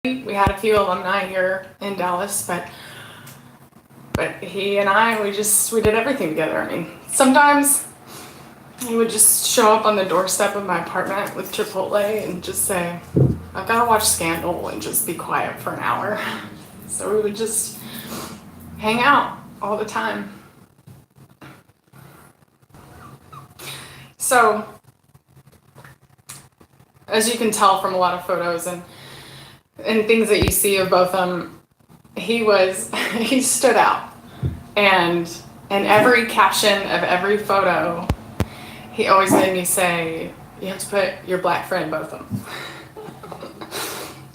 We had a few alumni here in Dallas, but he and I, we did everything together. I mean, sometimes he would just show up on the doorstep of my apartment with Chipotle and just say, I've got to watch Scandal, and just be quiet for an hour. So we would just hang out all the time. So, as you can tell from a lot of photos and things that you see of Botham, he stood out. And in every caption of every photo, he always made me say, you have to put your black friend Botham.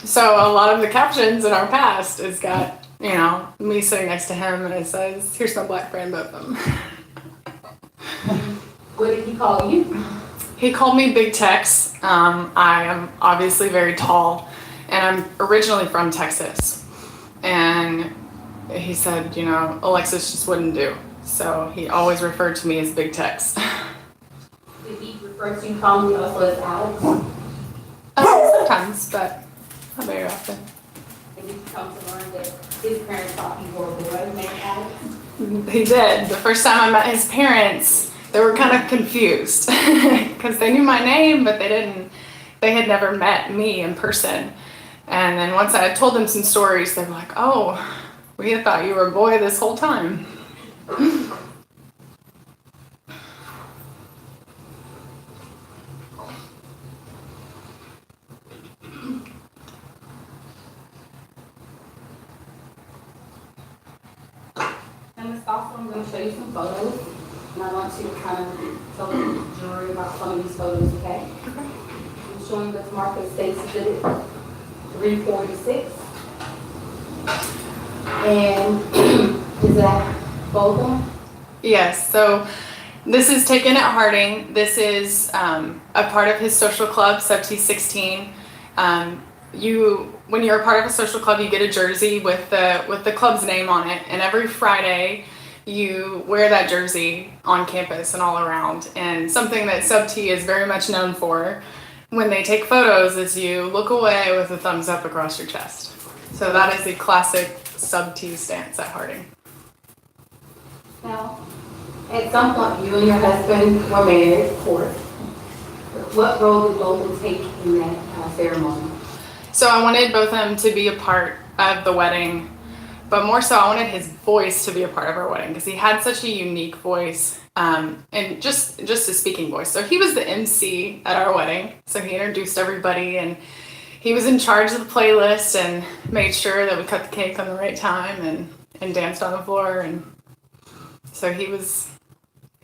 So a lot of the captions in our past has got, me sitting next to him, and it says, here's my black friend Botham. What did he call you? He called me Big Tex. I am obviously very tall, and I'm originally from Texas. And he said, Alexis just wouldn't do. So he always referred to me as Big Tex. Did he refer to you calling also as Alex? Sometimes, but not very often. And did you come to learn that his parents thought you were a boy named Alex? He did. The first time I met his parents, they were kind of confused because they knew my name, but they had never met me in person. And then once I had told them some stories, they were like, oh, we had thought you were a boy this whole time. And Ms. Foster, I'm going to show you some photos, and I want you to kind of tell the jury about some of these photos, okay? I'm showing what's marked as States Exhibit 346. And is that Botham? Yes, so this is taken at Harding. This is a part of his social club, Sub T16. When you're a part of a social club, you get a jersey with the club's name on it, and every Friday you wear that jersey on campus and all around. And something that Sub T is very much known for when they take photos is you look away with a thumbs up across your chest. So that is the classic Sub T stance at Harding. Now, at some point, you and your husband were married, of course. What role did Botham take in that ceremony? So I wanted Botham to be a part of the wedding, but more so I wanted his voice to be a part of our wedding because he had such a unique voice, and just a speaking voice. So he was the MC at our wedding, so he introduced everybody, and he was in charge of the playlist and made sure that we cut the cake on the right time and danced on the floor, and so he was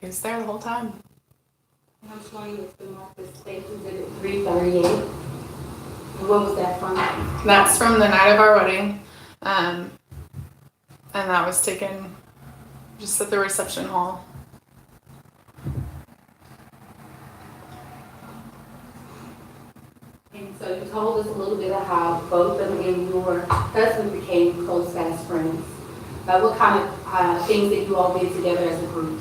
there the whole time. I'm showing you the marked as States Exhibit 338. What was that from? That's from the night of our wedding, and that was taken just at the reception hall. And so you told us a little bit of how Botham and your husband became close, fast friends. What kind of things that you all did together as a group?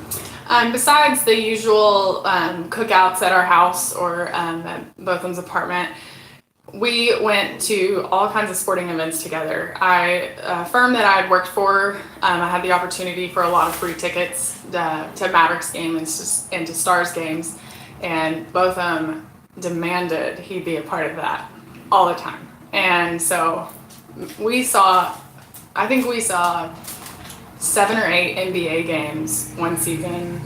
Besides the usual cookouts at our house or at Botham's apartment, we went to all kinds of sporting events together. A firm that I had worked for, I had the opportunity for a lot of free tickets to Mavericks games and to Stars games, and Botham demanded he be a part of that all the time. And so I think we saw 7 or 8 NBA games one season,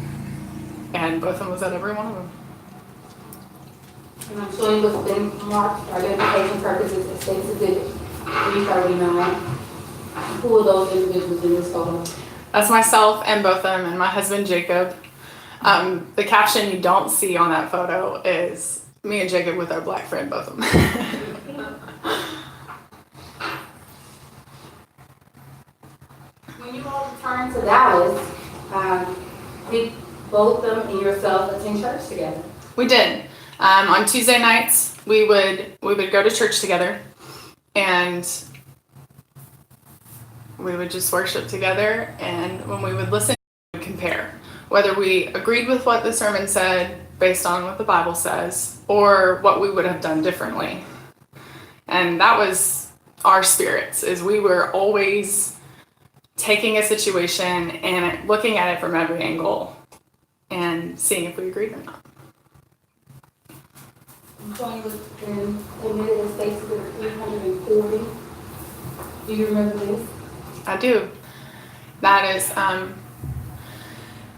and Botham was at every one of them. And I'm showing what's been marked for identification purposes as States Exhibit 339. Who are those individuals in this photo? That's myself and Botham and my husband Jacob. The caption you don't see on that photo is me and Jacob with our black friend Botham. When you all returned to Dallas, did Botham and yourself attend church together? We did. On Tuesday nights, we would go to church together, and we would just worship together. And when we would listen, we would compare whether we agreed with what the sermon said based on what the Bible says, or what we would have done differently. And that was our spirits. Is we were always taking a situation and looking at it from every angle and seeing if we agreed or not. I'm showing you admitted as stated there are 340. Do you remember this? I do. That is, that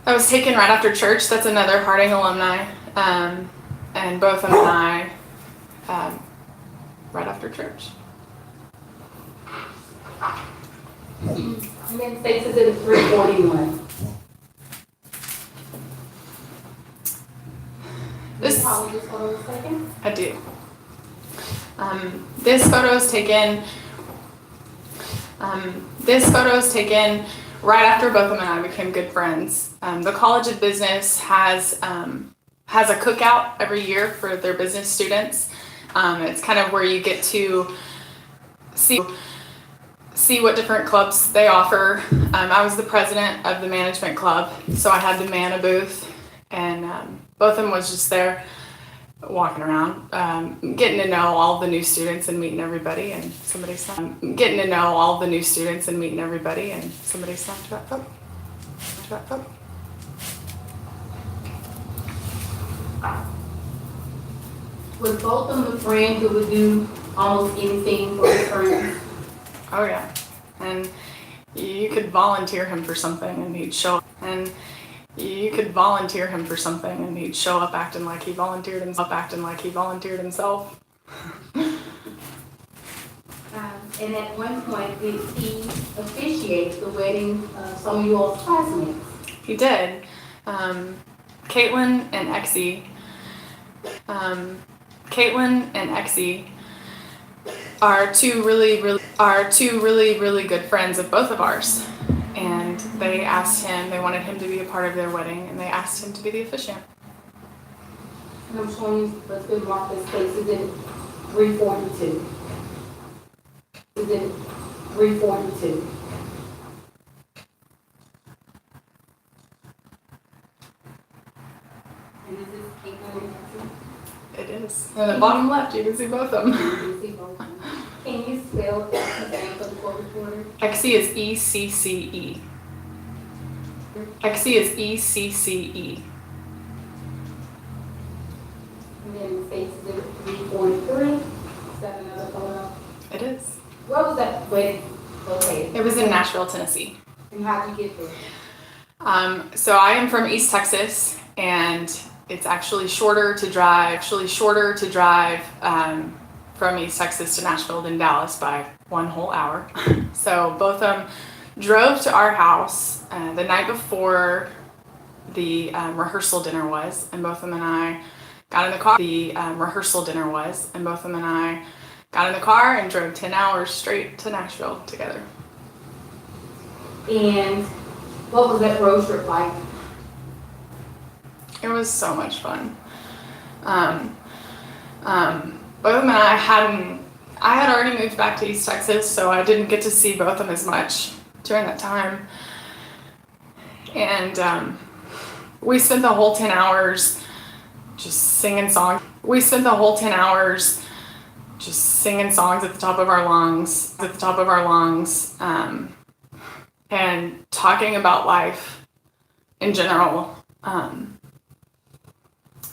was taken right after church. That's another Harding alumni. And Botham and I, right after church. And then states it at 341. This photo was taken? I do. This photo is taken. This photo is taken right after Botham and I became good friends. The College of Business has a cookout every year for their business students. It's kind of where you get to see what different clubs they offer. I was the president of the management club, so I had to man a booth, and Botham was just there walking around, getting to know all the new students and meeting everybody, and somebody snapped that photo. Was Botham the friend who would do almost anything for his friends? Oh yeah, and you could volunteer him for something and he'd show up, and you could volunteer him for something and he'd show up acting like he volunteered himself. And at one point, did he officiate the wedding of some of your classmates? He did. Caitlin and Exie are two really good friends of both of ours. And they wanted him to be a part of their wedding, and they asked him to be the officiant. And I'm showing you what's been marked as cases in 342. Is it 342? And is this Caitlin and Exie? It is. And at the bottom left, you can see both of them. You can see both of them. Can you spell Exie's name for the court reporter? Exie is E-C-C-E. Exie is E-C-C-E. And then the face is at 343. Is that another photo? It is. Where was that wedding located? It was in Nashville, Tennessee. And how did you get there? So I am from East Texas, and it's actually shorter to drive from East Texas to Nashville than Dallas by 1 whole hour. So Botham drove to our house the night before the rehearsal dinner was, and Botham and I got in the car. And drove 10 hours straight to Nashville together. And what was that road trip like? It was so much fun. Botham and I had already moved back to East Texas, so I didn't get to see Botham as much during that time. And we spent the whole 10 hours just singing songs. At the top of our lungs, and talking about life in general.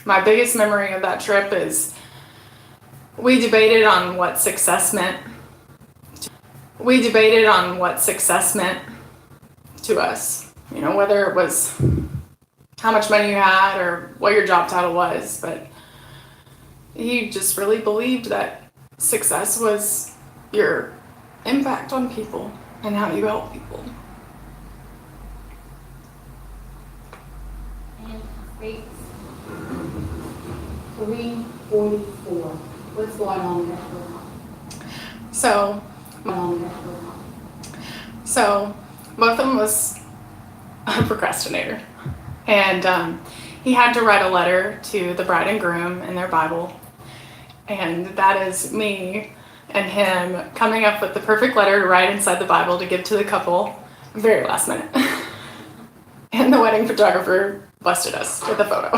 My biggest memory of that trip is we debated on what success meant to us. You know, whether it was how much money you had or what your job title was, but he just really believed that success was your impact on people and how you help people. And states 344. What's going on in that program? So Botham was a procrastinator, and he had to write a letter to the bride and groom in their Bible, and that is me and him coming up with the perfect letter to write inside the Bible to give to the couple very last minute. And the wedding photographer busted us with a photo.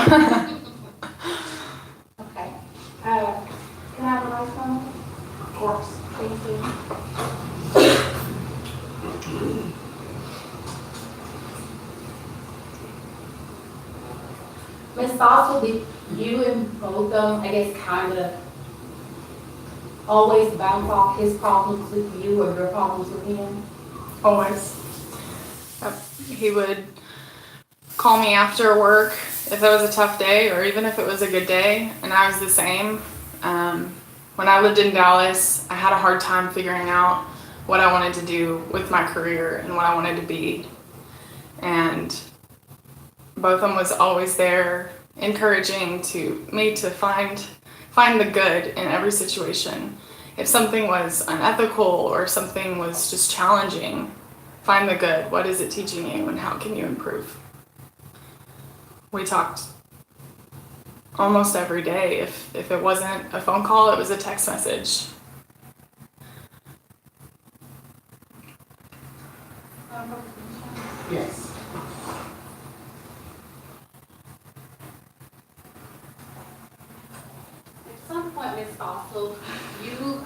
Okay. Can I have a microphone? Of course. Thank you. Ms. Fossil, did you and Botham, I guess, kind of always bounce off his problems with you or your problems with him? Always. Yep. He would call me after work if it was a tough day or even if it was a good day, and I was the same. When I lived in Dallas, I had a hard time figuring out what I wanted to do with my career and what I wanted to be. And Botham was always there, encouraging me to find the good in every situation. If something was unethical or something was just challenging, find the good. What is it teaching you and how can you improve? We talked almost every day. If it wasn't a phone call, it was a text message. Yes. At some point, Ms. Fossil, you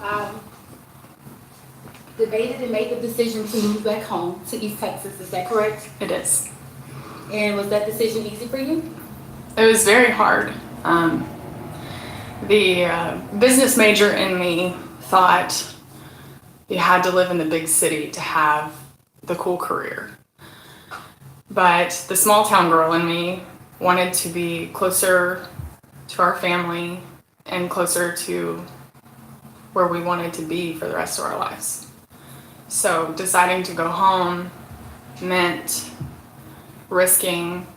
debated and made the decision to move back home to East Texas, is that correct? It is. And was that decision easy for you? It was very hard. The business major in me thought you had to live in the big city to have the cool career. But the small town girl in me wanted to be closer to our family and closer to where we wanted to be for the rest of our lives. So deciding to go home meant risking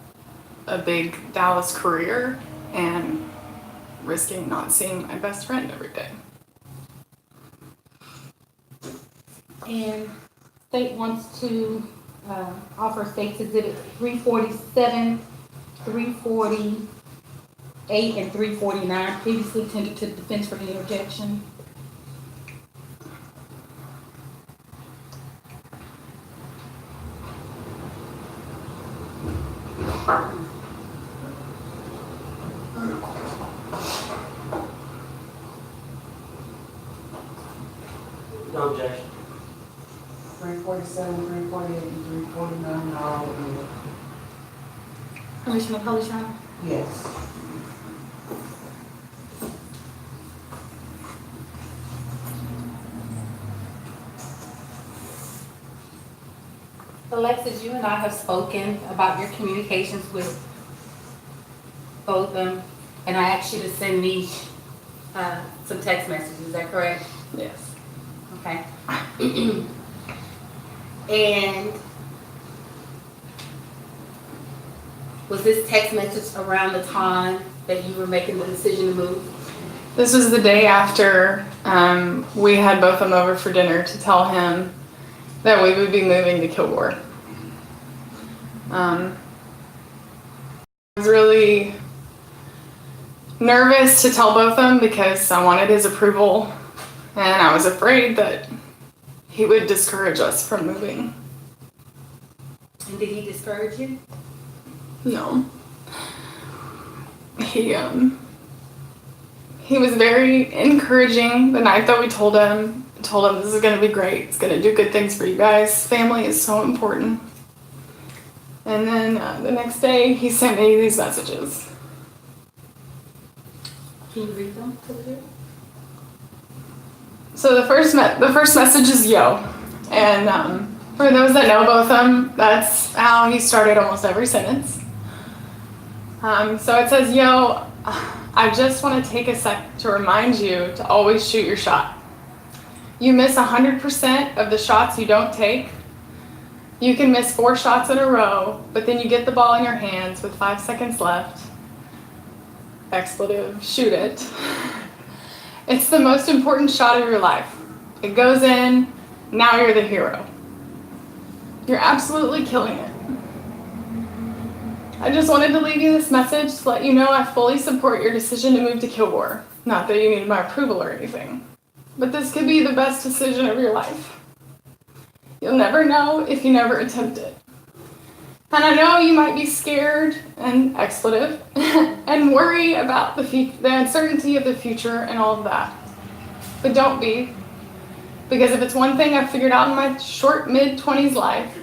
a big Dallas career and risking not seeing my best friend every day. And state wants to offer State's Exhibit 347, 348, and 349, previously tendered to the defense for any objection. No objection. 347, 348, and 349 are all in. Commissioner Polishaw? Yes. Alexis, you and I have spoken about your communications with Botham, and I asked you to send me some text messages, is that correct? Yes. Okay. And was this text message around the time that you were making the decision to move? This was the day after we had Botham over for dinner to tell him that we would be moving to Kilgore. I was really nervous to tell Botham because I wanted his approval and I was afraid that he would discourage us from moving. And did he discourage you? No. He was very encouraging the night that we told him this is going to be great. It's going to do good things for you guys. Family is so important. And then the next day he sent me these messages. Can you read them to the group? So the first message is yo. And for those that know Botham, that's how he started almost every sentence. So it says, yo, I just want to take a sec to remind you to always shoot your shot. You miss 100% of the shots you don't take. You can miss 4 shots in a row, but then you get the ball in your hands with 5 seconds left. Expletive, shoot it. It's the most important shot of your life. It goes in, now you're the hero. You're absolutely killing it. I just wanted to leave you this message to let you know I fully support your decision to move to Kilgore. Not that you need my approval or anything, but this could be the best decision of your life. You'll never know if you never attempt it. And I know you might be scared and expletive and worry about the uncertainty of the future and all of that. But don't be. Because if it's one thing I've figured out in my short mid-20s life,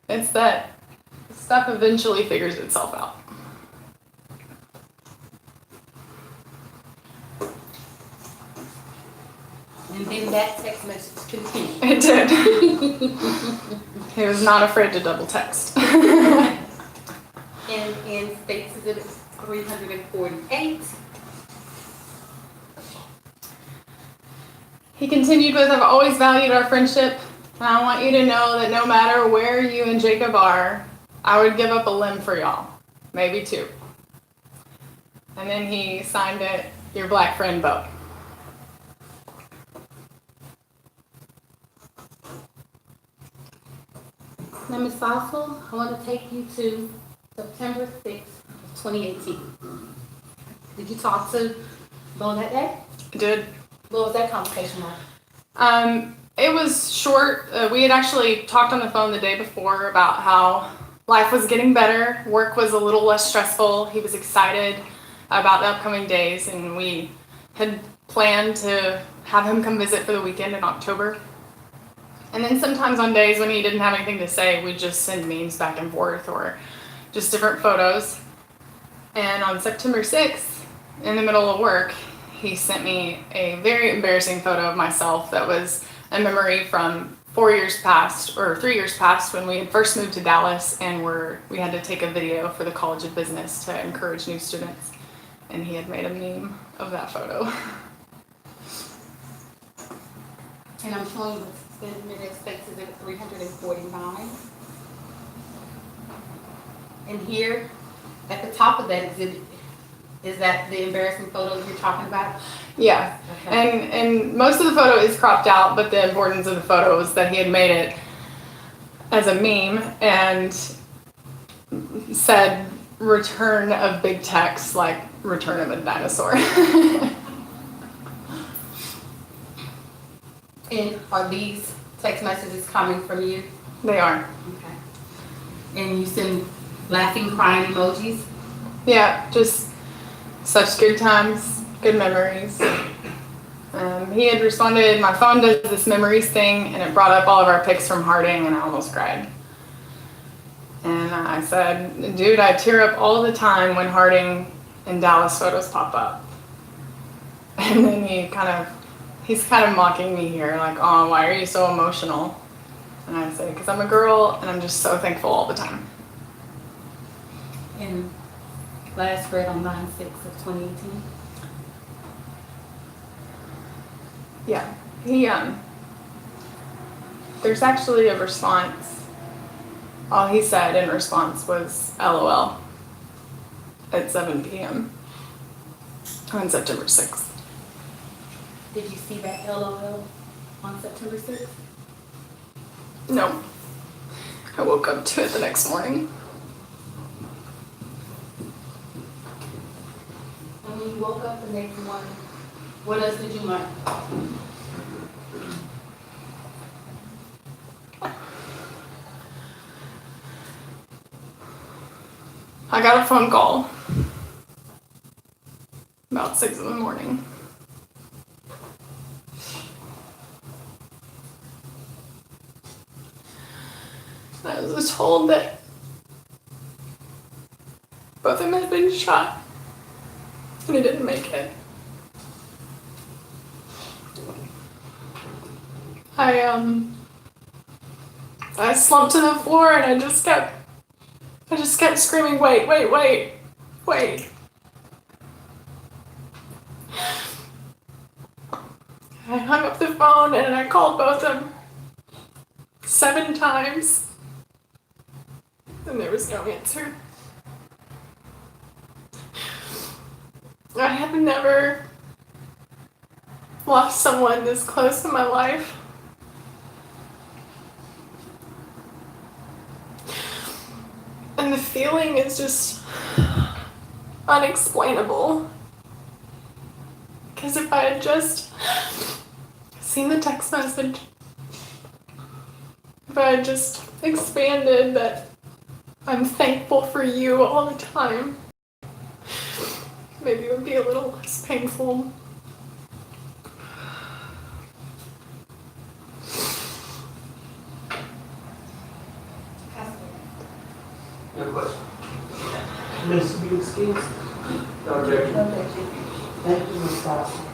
it's that stuff eventually figures itself out. And then that text message continued. It did. He was not afraid to double text. And in States Exhibit 348. He continued with, I've always valued our friendship, and I want you to know that no matter where you and Jacob are, I would give up a limb for y'all. Maybe two. And then he signed it, your black friend, Bo. Now, Ms. Fossil, I want to take you to September 6th, 2018. Did you talk to Bo that day? Did. What was that conversation like? It was short. We had actually talked on the phone the day before about how life was getting better. Work was a little less stressful. He was excited about the upcoming days, and we had planned to have him come visit for the weekend in October. And then sometimes on days when he didn't have anything to say, we'd just send memes back and forth or just different photos. And on September 6th, in the middle of work, he sent me a very embarrassing photo of myself that was a memory from 3 years past when we had first moved to Dallas and we had to take a video for the College of Business to encourage new students. And he had made a meme of that photo. And I'm showing you the States Exhibit 349. And here, at the top of that exhibit, is that the embarrassing photo you're talking about? Yeah, Okay. and most of the photo is cropped out, but the importance of the photo is that he had made it as a meme and said return of big text, like return of a dinosaur. And are these text messages coming from you? They are. Okay. And you send laughing, crying emojis? Yeah, just such good times, good memories. He had responded, my phone does this memories thing, and it brought up all of our pics from Harding, and I almost cried. And I said, dude, I tear up all the time when Harding and Dallas photos pop up. And then he's kind of mocking me here, like, oh, why are you so emotional? And I say, because I'm a girl, and I'm just so thankful all the time. And last read on 9/6 of 2018. Yeah, there's actually a response. All he said in response was LOL at 7 p.m. on September 6th. Did you see that LOL on September 6th? No. I woke up to it the next morning. And when you woke up the next morning, what else did you learn? I got a phone call about 6 in the morning. I was told that Botham had been shot and he didn't make it. I slumped to the floor and I just kept screaming, wait. I hung up the phone and I called Botham 7 times and there was no answer. I have never lost someone this close in my life. And the feeling is just unexplainable. Because if I had just seen the text message, if I had just expanded that I'm thankful for you all the time, maybe it would be a little less painful. No question. Ms. to be excused. No objection. No objection. Thank you, Ms. Dawson.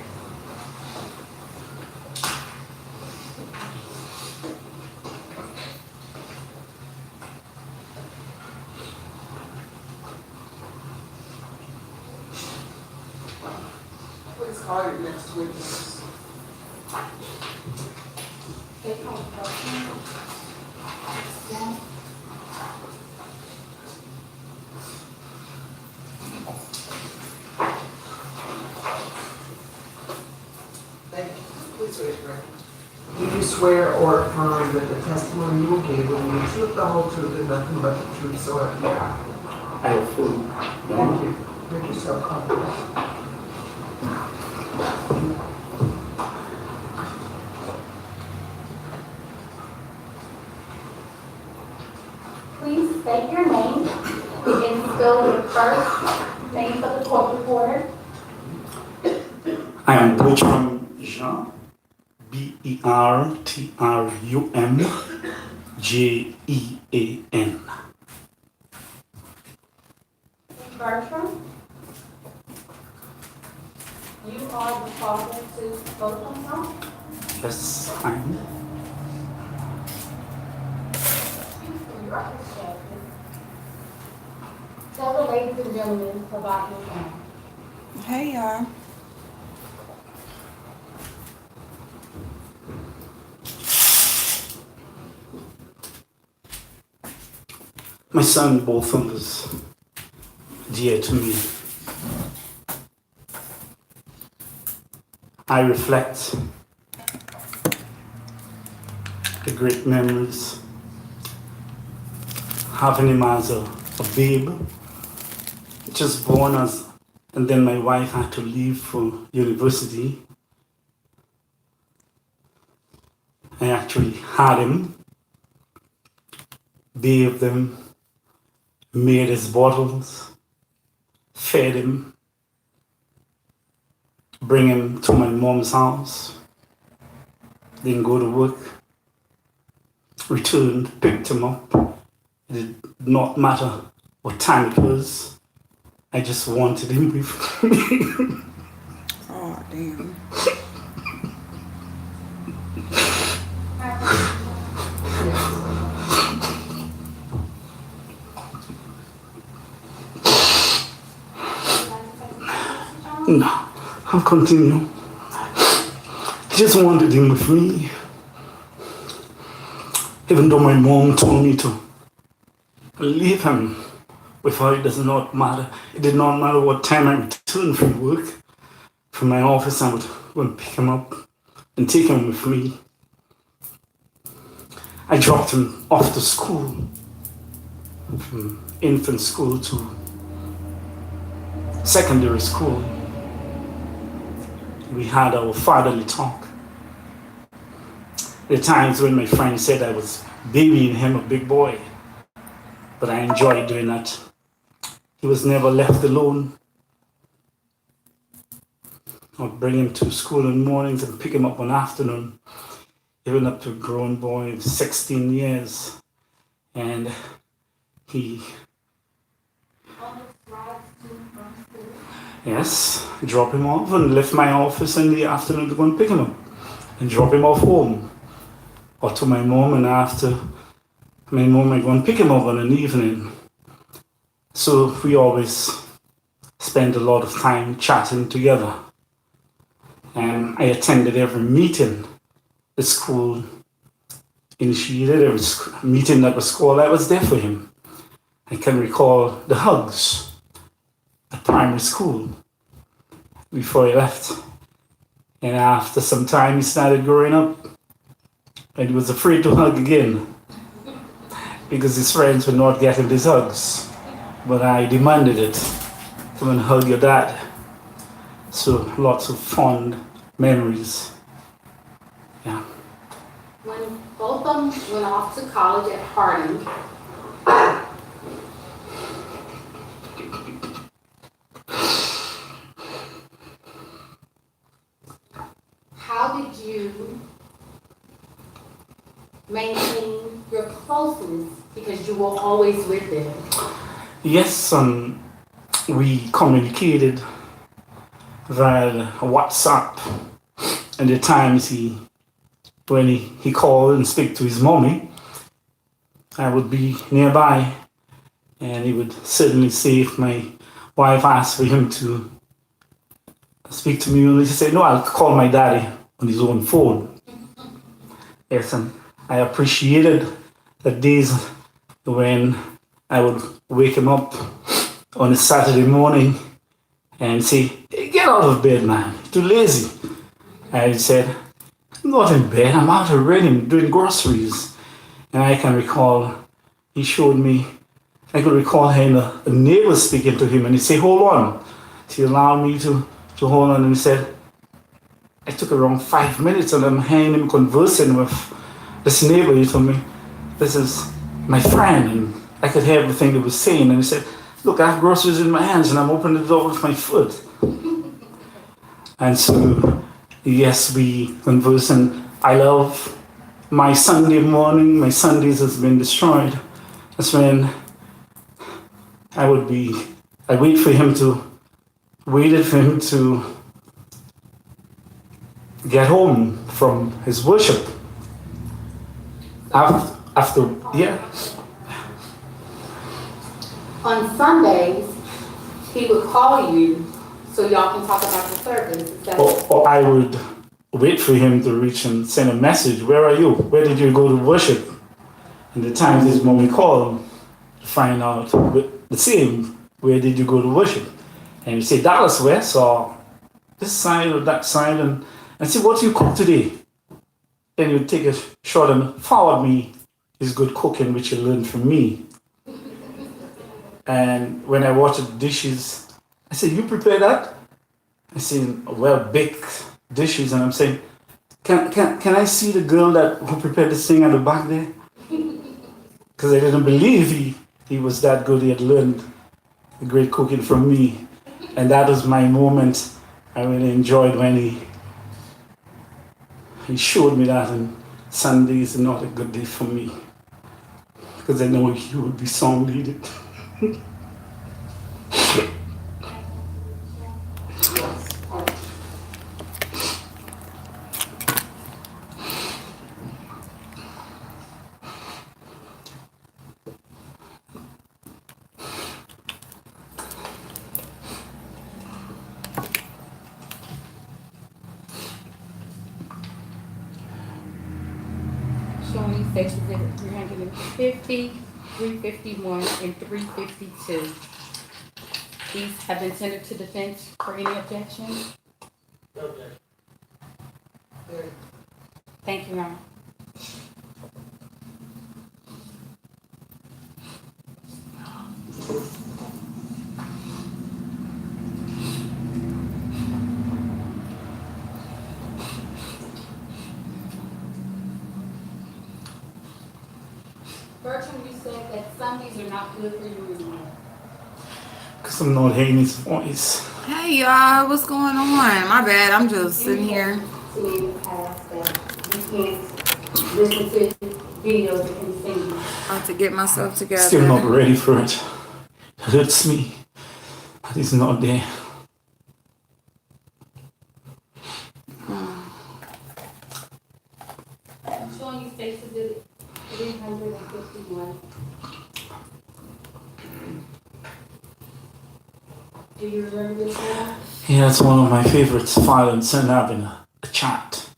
Please call your next witness. Okay, call the person. Yeah. Thank you. Please raise your hand. Do you swear or affirm that the testimony you will give will be the truth, the whole truth, and nothing but the truth, so help you God? I affirm. Thank you. Make yourself comfortable. Please state your name and spell your first name for the court reporter. I am Botham Jean, Bertram Jean. Bertram. You are the father to Botham, huh? Yes, I am. Tell the ladies and gentlemen about your family. Hey y'all. My son Botham is dear to me. I reflect the great memories, having him as a babe, just born as, and then my wife had to leave for university. I actually had him, bathed him, made his bottles, fed him, bring him to my mom's house, then go to work, returned, picked him up. It did not matter what time it was. I just wanted him with me. Oh damn. No, I'll continue. I just wanted him with me. Even though my mom told me to leave him with her, it does not matter. It did not matter what time I returned from work, from my office, I would go and pick him up and take him with me. I dropped him off to school, from infant school to secondary school. We had our fatherly talk. There are times when my friend said I was babying him a big boy, but I enjoyed doing that. He was never left alone. I would bring him to school in the mornings and pick him up one afternoon, even up to a grown boy of 16 years. And he, yes, drop him off and left my office in the afternoon to go and pick him up and drop him off home or to my mom, and after my mom might go and pick him up in an evening. So we always spent a lot of time chatting together. And I attended every meeting the school initiated, every meeting that was called, I was there for him. I can recall the hugs at primary school before he left. And after some time, he started growing up and he was afraid to hug again because his friends were not getting these hugs. But I demanded it. Come and hug your dad. So lots of fond memories. Yeah. When Botham went off to college at Harding, how did you maintain your closeness? Because you were always with them. Yes, we communicated via WhatsApp, and the times when he called and speak to his mommy, I would be nearby, and he would certainly say if my wife asked for him to speak to me, he said, "No, I'll call my daddy on his own phone." Yes, and I appreciated the days when I would wake him up on a Saturday morning and say, "Hey, get out of bed, man. You're too lazy." I said, "I'm not in bed. I'm out already. I'm doing groceries." And I can recall he showed me, I could recall him, a neighbor speaking to him, and he said, "Hold on." He allowed me to hold on, and he said, I took around 5 minutes, and I'm hearing him conversing with this neighbor. He told me, "This is my friend," and I could hear everything he was saying. And he said, "Look, I have groceries in my hands, and I'm opening the door with my foot." And so, yes, we converse, and I love my Sunday morning. My Sundays has been destroyed. That's when I waited for him to get home from his worship. After yeah. On Sundays, he would call you so y'all can talk about the service. Is that Or I would wait for him to reach and send a message. "Where are you? Where did you go to worship?" And the times his mommy called to find out the same. "Where did you go to worship?" And you say, "Dallas West, or this side or that side," and say, "What you cook today?" Then you take a shot and forward me his good cooking, which you learned from me. And when I watch the dishes, I say, "You prepare that?" I say, "Well, baked dishes," and I'm saying, can I see the girl who prepared this thing at the back there?" Because I didn't believe he was that good. He had learned great cooking from me. And that was my moment I really enjoyed when he showed me that. And Sunday is not a good day for me, because I know he would be song leaded. showing you State Exhibit 350, 351, and 352. These have been tendered to defense for any objections. No objection. Thank you, Your Honor. Bertram, you said that Sundays are not good for you anymore. Because I'm not hearing his voice. Hey y'all, what's going on? My bad, I'm just sitting here. To me in the past that you can't listen to videos and sing. About to get myself together. Still not ready for it. It hurts me that he's not there. I'm showing you State Exhibit 351. Do you remember this one? Yeah, it's one of my favorites. Father and son having a chat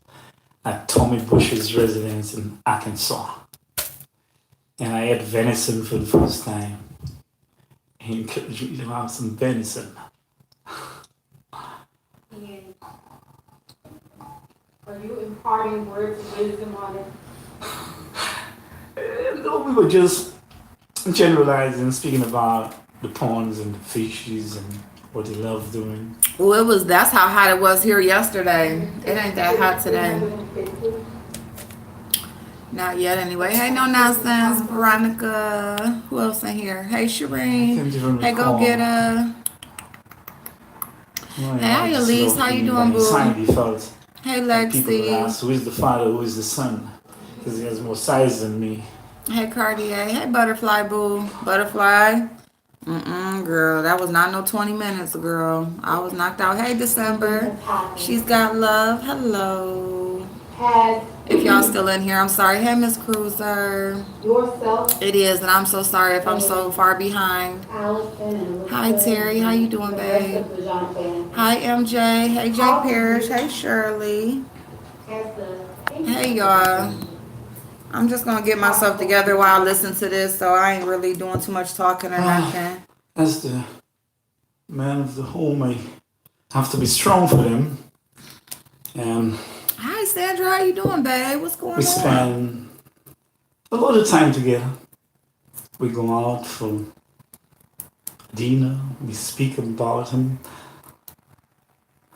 at Tommy Bush's residence in Arkansas. And I had venison for the first time. He encouraged me to have some venison. And are you imparting words of wisdom on it? No, we were just generalizing, speaking about the ponds and the fishes and what he loved doing. Well, that's how hot it was here yesterday. It ain't that hot today. Not yet anyway. Hey, no nonsense, Veronica. Who else in here? Hey, Shireen. Hey, go get her. Hey, Elise. How you doing, boo? He felt Hey, people ask, Lexi. who is the father, who is the son? Because he has more size than me. Hey, Cartier. Hey, Butterfly, boo. Butterfly. Girl, that was not no 20 minutes, girl. I was knocked out. Hey, December. She's got love. Hello. Has If y'all still in here, I'm sorry. Hey, Miss Cruiser. yourself, It is, and I'm so sorry if I'm so far behind. Allison, and Elizabeth, Hi, Terry. How you doing, the rest babe? of the John family, Hi, MJ. Hey, Jay Parrish. Hey, Shirley. has the Hey, y'all. I'm just gonna get myself together while I listen to this, so I ain't really doing too much talking or nothing. As the man of the home, I have to be strong for them. Hi, Sandra. How you doing, babe? What's going We on? spend a lot of time together. We go out for dinner. We speak about him.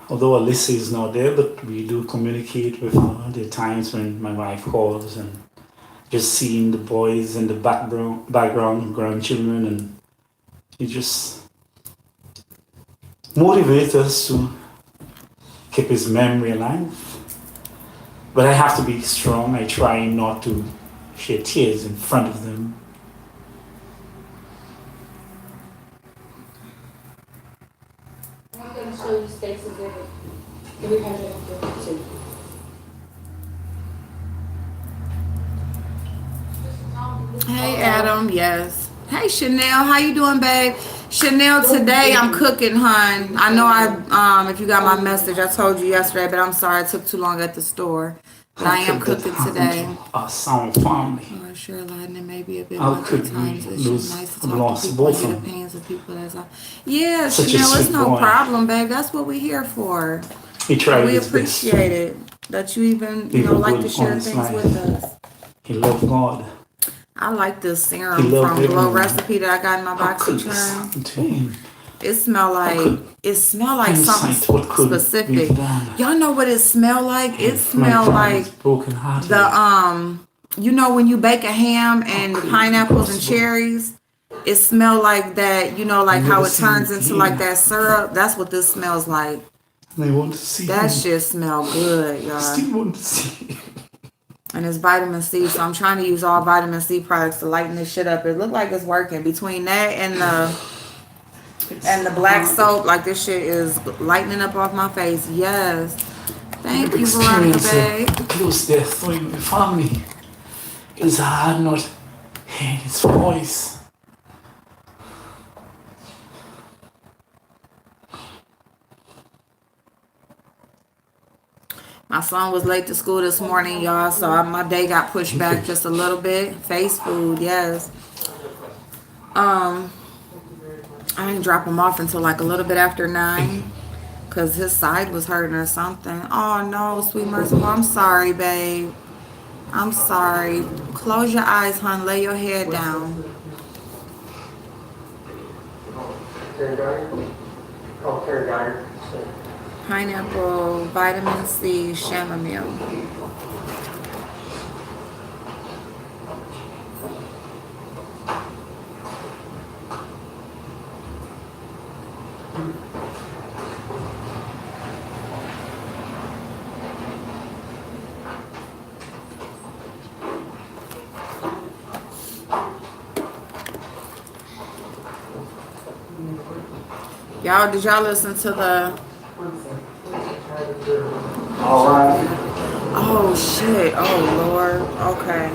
Although Alyssa is not there, but we do communicate with her. There are times when my wife calls and just seeing the boys in the background, grandchildren, and it just motivates us to keep his memory alive. But I have to be strong. I try not to shed tears in front of them. I'm going to show you Stacy's exhibit. Every country has two. Hey, Adam. Yes. Hey, Chanel. How you doing, babe? Chanel, today I'm cooking, hun. I know if you got my message, I told you yesterday, but I'm sorry it took too long at the store. But I am cooking today. Our sound family. Oh, sure, Latin, it may be a bit How much could at times. we It's just lose nice to talk to lost people and get Botham? opinions of people. That's all. Yeah, Such a Chanel, it's sweet no boy. problem, babe. That's what we're here for. He tried We his best. appreciate it that you even, Even like good, to share honest things life. with us. He loved God. I like this serum He loved from Glow everyone. Recipe that I got in my How could the BoxyCharm. something? It smell like Hindsight, what something could be specific. done? Y'all know what it smell like? It My smell father like is broken-hearted. when you bake a ham and could it be pineapples and possible? cherries, it smell like that, like I've how never it turns seen it into like here. that syrup. That's what this smells like. And I want to see That him. shit smell good, y'all. Still want to see him. And it's vitamin C, so I'm trying to use all vitamin C products to lighten this shit up. It look like it's working. Between that and the black soap, like this shit is lightening up off my face. Yes. Thank you, Veronica, babe. The close death for your family. It's hard not hearing his voice. My son was late to school this morning, y'all, so my day got pushed back just a little bit. Face food, yes. I didn't drop him off until like a little bit after 9 because his side was hurting or something. Oh no, sweet merciful. I'm sorry, babe. I'm sorry. Close your eyes, hon. Lay your head down. Terry Guyger? Oh, Terry Guyger. Pineapple, vitamin C, chamomile. Y'all, did y'all listen to the... All right. Oh, shit. Oh, Lord. Okay.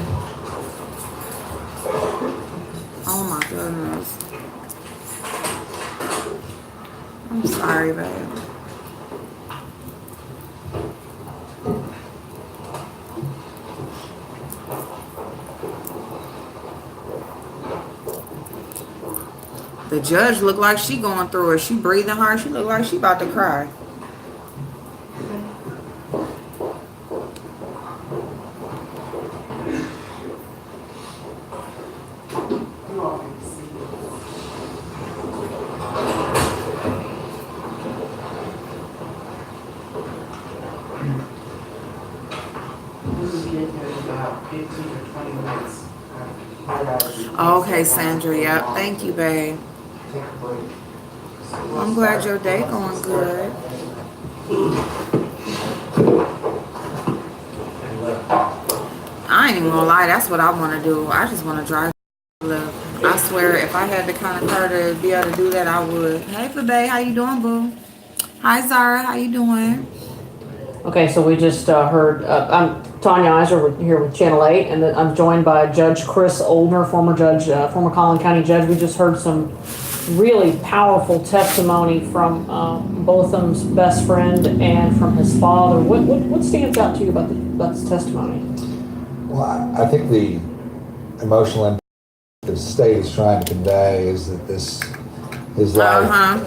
Oh, my goodness. I'm sorry, babe. The judge looked like she going through it. She breathing hard. She looked like she about to cry. This is getting about 15 or 20 minutes. Okay, Sandra. Yep. Thank you, babe. Take a break. I'm glad your day going good. I ain't even gonna lie. That's what I want to do. I just want to drive. Live. I swear, if I had the kind of car to be able to do that, I would. Hey, Fabe, how you doing, boo? Hi, Zara, how you doing? Okay, so we just heard, I'm Tanya Iser here with Channel 8, and I'm joined by Judge Chris Oldner, former Collin County judge. We just heard some really powerful testimony from Botham's best friend and from his father. What stands out to you about this testimony? Well, I think the emotional impact the state is trying to convey is that his life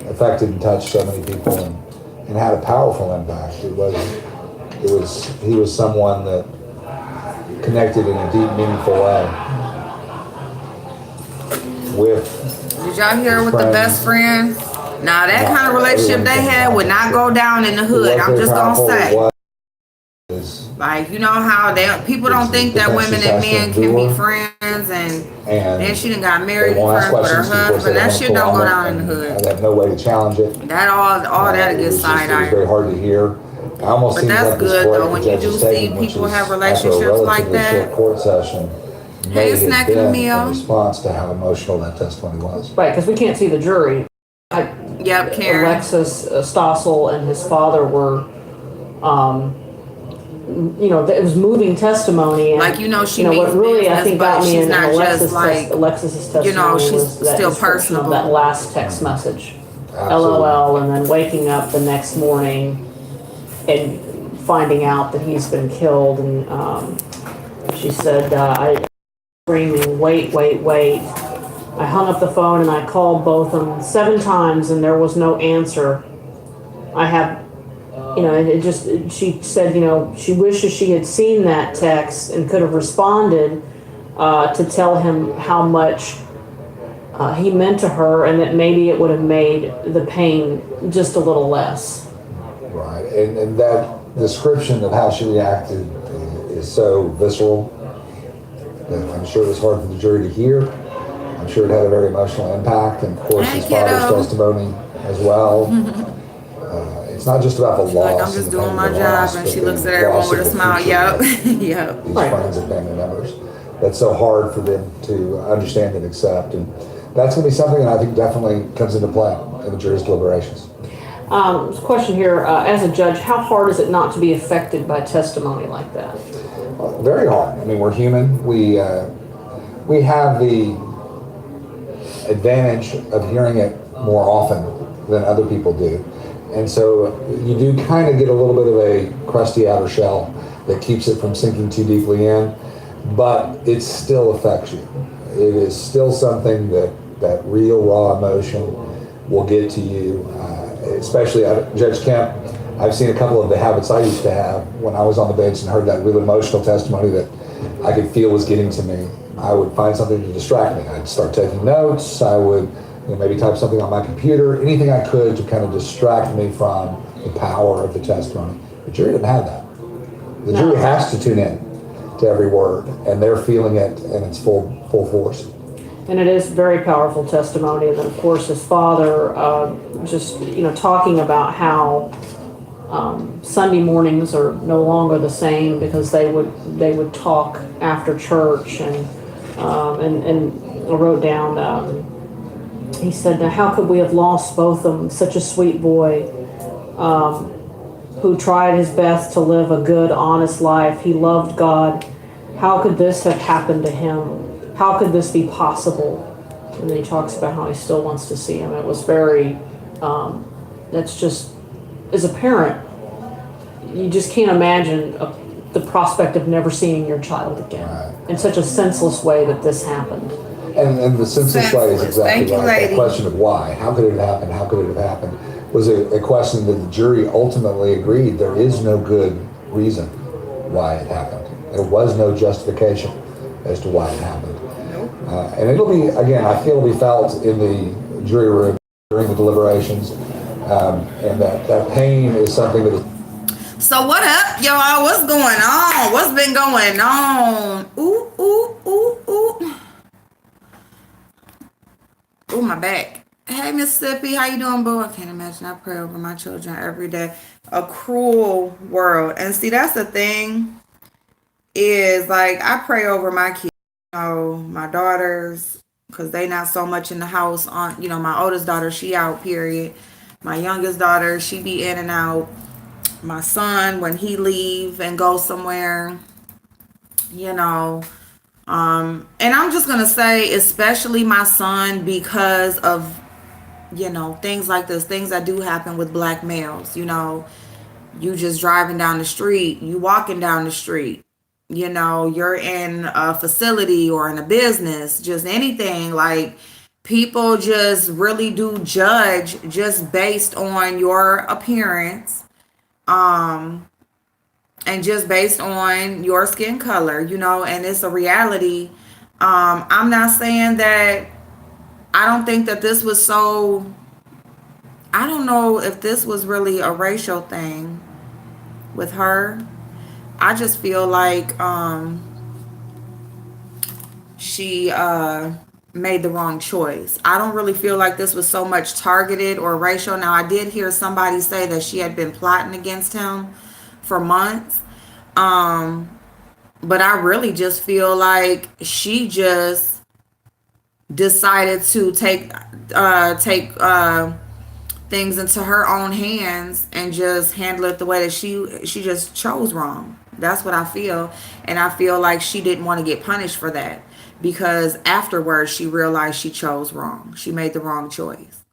affected and touched so many people and had a powerful impact. He was someone that connected in a deep, meaningful way with. Did y'all hear with the best friend? Now that kind of relationship they had would not go down in the hood. I'm just gonna say. Like, you know how people don't think that women and men can be friends, and then she done got married with her husband. That shit don't go down in the hood. I have no way to challenge it. That all that gets side eye. It's very hard to hear. But that's good though when you do see people have relationships like that. Court sesssion. Hey, snacking meal. In response to how emotional that testimony was. Right, because we can't see the jury. Yep, Karen. Alexis Stossel and his father were, it was moving testimony. And, like, she means what really business, I think got me in Alexis's testimony she's was still that personable. That last text message, Absolutely. LOL, and then waking up the next morning and finding out that he's been killed. And she said, I screaming, wait. I hung up the phone and I called Botham 7 times and there was no answer. I have, she said, she wishes she had seen that text and could have responded to tell him how much he meant to her and that maybe it would have made the pain just a little less. Right, and that description of how she reacted is so visceral that I'm sure it was hard for the jury to hear. I'm sure it had a very emotional impact, and of course his father's testimony as well. It's not just about the loss. Like, I'm just doing my job, and she looks at everyone with a smile. Yep. Yep. These friends and family members. That's so hard for them to understand and accept, and that's going to be something that I think definitely comes into play in the jury's deliberations. There's a question here. As a judge, how hard is it not to be affected by testimony like that? Very hard. I mean, we're human. We have the advantage of hearing it more often than other people do. And so you do kind of get a little bit of a crusty outer shell that keeps it from sinking too deeply in, but it still affects you. It is still something that real raw emotion will get to you, especially Judge Kemp. I've seen a couple of the habits I used to have when I was on the bench and heard that real emotional testimony that I could feel was getting to me. I would find something to distract me. I'd start taking notes. I would maybe type something on my computer, anything I could to kind of distract me from the power of the testimony. The jury didn't have that. The jury has to tune in to every word, and they're feeling it in its full force. And it is very powerful testimony. And then, of course, his father talking about how Sunday mornings are no longer the same because they would talk after church, and I wrote down. He said, "How could we have lost Botham, such a sweet boy, who tried his best to live a good, honest life? He loved God. How could this have happened to him? How could this be possible?" And then he talks about how he still wants to see him. It was very. That's just, as a parent, you just can't imagine the prospect of never seeing your child again in such a senseless way that this happened. And the senseless way is exactly Thank you, right. lady. The question of why, how could it have happened, how could it have happened, was a question that the jury ultimately agreed there is no good reason why it happened. There was no justification as to why it happened. And it'll be, again, I feel it'll be felt in the jury room during the deliberations, and that pain is something that is. So what up, y'all? What's going on? What's been going on? Ooh. Ooh, my back. Hey, Mississippi, how you doing, boo? I can't imagine. I pray over my children every day. A cruel world. And see, that's the thing is, like, I pray over my kids. know, my daughters, because they not so much in the house. On, you know, my oldest daughter, she out, period. My youngest daughter, she be in and out. My son, when he leave and go somewhere, you know. And I'm just gonna say, especially my son, because of, you know, things like this, things that do happen with black males. You know, you just driving down the street, you walking down the street, you know, you're in a facility or in a business, just anything. Like, people just really do judge just based on your appearance, and just based on your skin color, you know, and it's a reality. I'm not saying that, I don't think that this was so, I don't know if this was really a racial thing with her. I just feel like she made the wrong choice. I don't really feel like this was so much targeted or racial. Now, I did hear somebody say that she had been plotting against him for months. But I really just feel like she just decided to take things into her own hands and just handle it the way that she just chose wrong. That's what I feel. And I feel like she didn't want to get punished for that, because afterwards she realized she chose wrong. She made the wrong choice.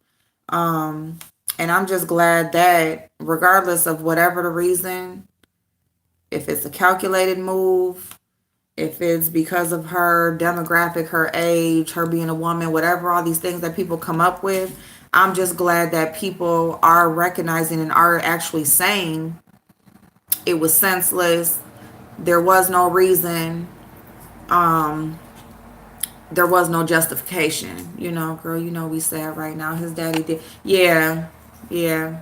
And I'm just glad that, regardless of whatever the reason, if it's a calculated move, if it's because of her demographic, her age, her being a woman, whatever, all these things that people come up with, I'm just glad that people are recognizing and are actually saying it was senseless. There was no reason. There was no justification. You know, girl, you know we sad right now. His daddy did. Yeah. Yeah.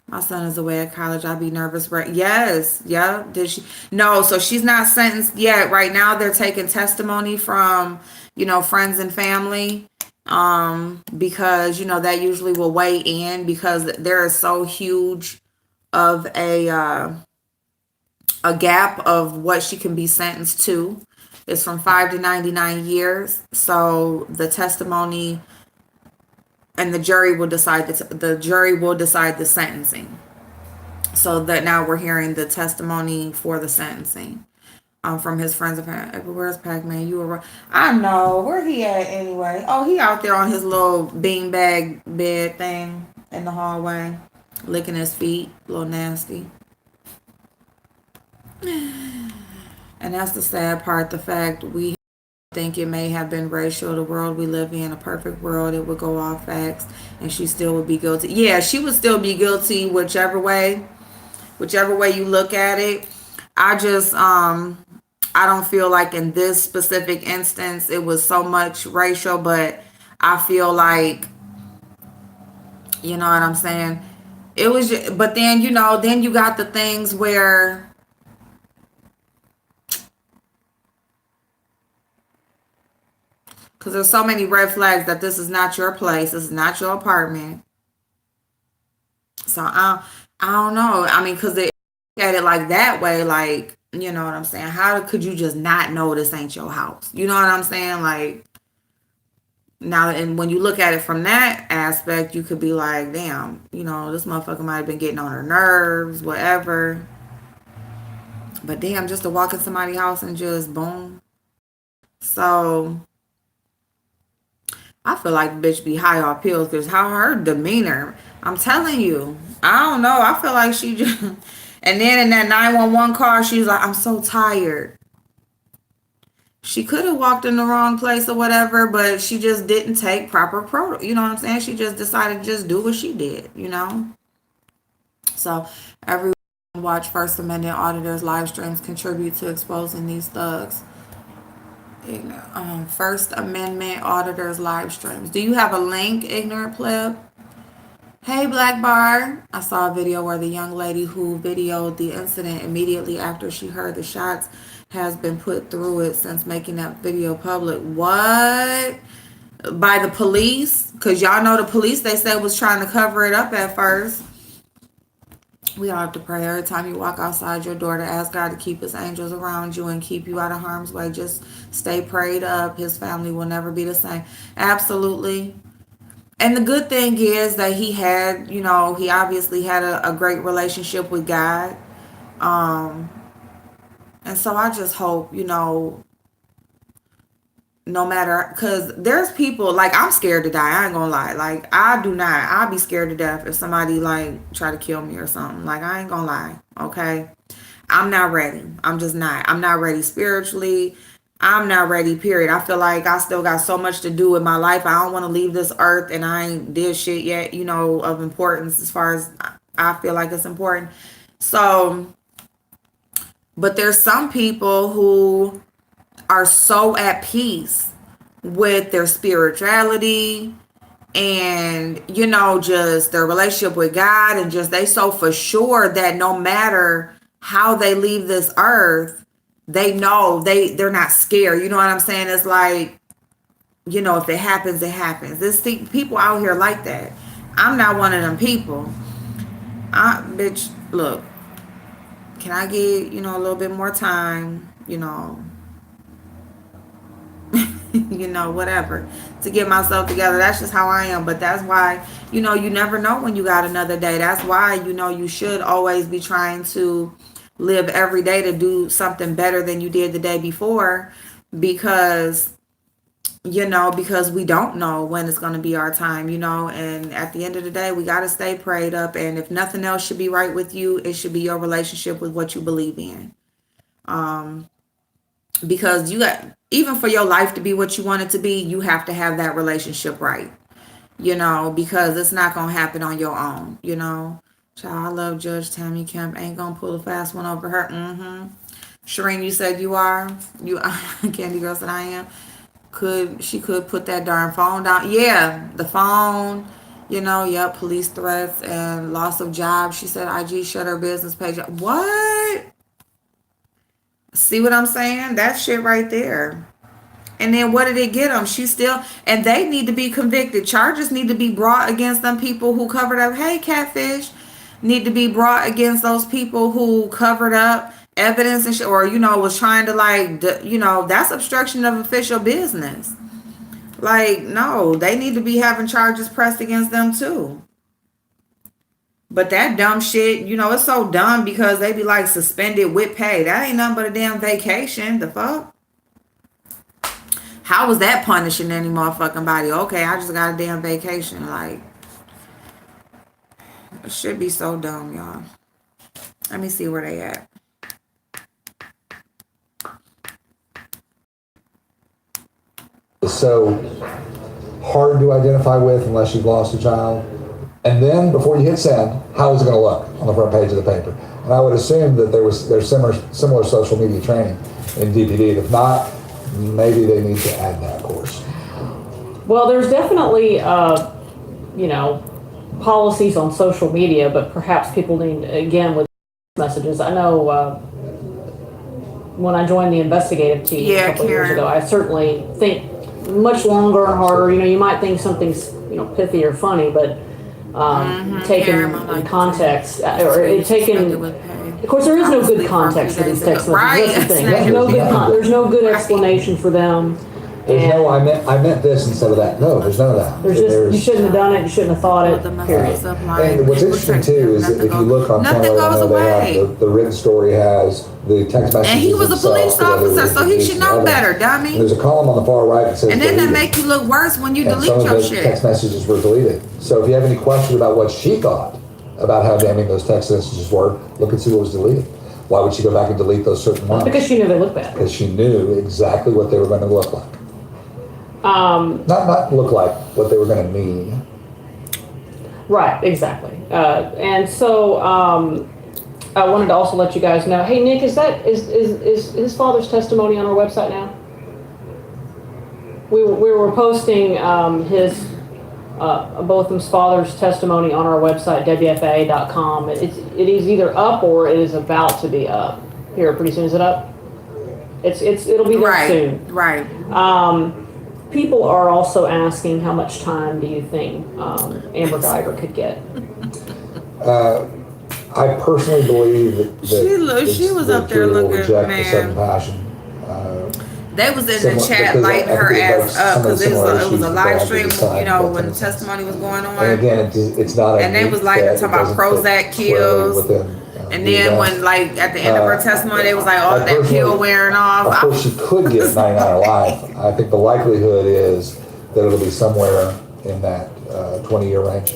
My son is away at college. I'd be nervous. Right? Yes. Yeah. Did she? No. So she's not sentenced yet. Right now, they're taking testimony from, you know, friends and family, because, you know, that usually will weigh in, because there is so huge of a gap of what she can be sentenced to. It's from 5 to 99 years. So the testimony and the jury will decide the sentencing. So that now we're hearing the testimony for the sentencing, from his friends. Where's Pac-Man? You were, I know, where he at anyway? Oh, he out there on his little beanbag bed thing in the hallway, licking his feet, a little nasty. And that's the sad part, the fact we think it may have been racial. The world we live in, a perfect world, it would go off facts, and she still would be guilty. Yeah, she would still be guilty whichever way you look at it. I just I don't feel like in this specific instance it was so much racial, but I feel like, you know what I'm saying, it was just, but then, you know, then you got the things where, because there's so many red flags that this is not your place, this is not your apartment. So I don't know. I mean, because they look at it like that way, like, you know what I'm saying? How could you just not know this ain't your house? You know what I'm saying? Like, now, and when you look at it from that aspect, you could be like, damn, you know, this motherfucker might have been getting on her nerves, whatever. But damn, just to walk in somebody's house and just boom. So I feel like the bitch be high off pills, because how her demeanor, I'm telling you, I don't know. I feel like she just, and then in that 911 car, she's like, I'm so tired. She could have walked in the wrong place or whatever, but she just didn't take proper protocol. You know what I'm saying? She just decided to just do what she did, you know? So everyone watch First Amendment auditors live streams, contribute to exposing these thugs. First Amendment auditors live streams. Do you have a link, ignorant pleb? Hey, Black Bar. I saw a video where the young lady who videoed the incident immediately after she heard the shots has been put through it since making that video public. What? By the police? Because y'all know the police, they said, was trying to cover it up at first. We all have to pray every time you walk outside your door to ask God to keep his angels around you and keep you out of harm's way. Just stay prayed up. His family will never be the same. Absolutely. And the good thing is that he had, he obviously had a great relationship with God. And so I just hope, no matter, because there's people, like, I'm scared to die. I ain't gonna lie. Like, I'll be scared to death if somebody, like, try to kill me or something. Like, I ain't gonna lie, okay? I'm not ready. I'm just not. I'm not ready spiritually. I'm not ready, period. I feel like I still got so much to do with my life. I don't want to leave this earth and I ain't did shit yet, of importance as far as I feel like it's important. So, but there's some people who are so at peace with their spirituality and just their relationship with God, and just they so for sure that no matter how they leave this earth, they know they're not scared. You know what I'm saying? It's like, if it happens, it happens. There's people out here like that. I'm not one of them people. Bitch, look, can I get, a little bit more time, whatever, to get myself together. That's just how I am. But that's why, you never know when you got another day. That's why, you should always be trying to live every day to do something better than you did the day before, because we don't know when it's going to be our time, and at the end of the day, we got to stay prayed up. And if nothing else should be right with you, it should be your relationship with what you believe in. Because even for your life to be what you want it to be, you have to have that relationship right, because it's not going to happen on your own, Child, I love Judge Tammy Kemp. Ain't going to pull a fast one over her. Shireen, you said you are? Candy Girl said I am. She could put that darn phone down. Yeah, the phone, yep, police threats and loss of job. She said IG shut her business page. What? See what I'm saying? That shit right there. And then what did it get them? And they need to be convicted. Charges need to be brought against them people who covered up. Hey, Catfish. Need to be brought against those people who covered up evidence and or, was trying to that's obstruction of official business. Like, no, they need to be having charges pressed against them too. But that dumb shit, it's so dumb because they be like suspended with pay. That ain't nothing but a damn vacation. The fuck? How was that punishing any motherfucking body? Okay, I just got a damn vacation. Like, it should be so dumb, y'all. Let me see where they at. So hard to identify with unless you've lost a child. And then before you hit send, how is it going to look on the front page of the paper? And I would assume that there's similar social media training in DPD. If not, maybe they need to add that course. Well, there's definitely, policies on social media, but perhaps people need, again, with messages. I know when I joined the investigative team a couple years ago, I certainly think much longer and harder. You might think something's, pithy or funny, but taken in context, or taken. Of course, there is no good context for these text messages. That's the thing. There's no good explanation for them. There's no, I meant this instead of that. No, there's none of that. You shouldn't have done it. You shouldn't have thought it. Period. And what's interesting too is that if you look on Twitter, I know they have the written story has the text messages. And he was a police officer, so he should know better, dummy. And there's a column on the far right that says. And then that make you look worse when you delete your shit. Text messages were deleted. So if you have any question about what she thought about how damning those text messages were, look and see what was deleted. Why would she go back and delete those certain ones? Because she knew they looked bad. Because she knew exactly what they were going to look like. Not look like what they were going to mean. Right, exactly. And so I wanted to also let you guys know. Hey, Nick, is his father's testimony on our website now? We were posting his Botham's father's testimony on our website, wfa.com. It is either up or it is about to be up here pretty soon. Is it up? It'll be there soon. Right. People are also asking how much time do you think Amber Guyger could get? I personally believe that She was the up there jury will looking, reject the sudden man. passion. They was in the Similar- chat because I lighting think her it ass breaks up some of the because it similar was a issues that live they had stream, to decide you know, with when the innocence. testimony was going on. And again, it's not a And they was neat like fit. talking It about doesn't fit Prozac squarely kills. within, And the then event. when, like, at the end of her testimony, they was like, oh, I that pill personally- wearing Of off. course, she could get 99 life. I think the likelihood is that it'll be somewhere in that 20-year range.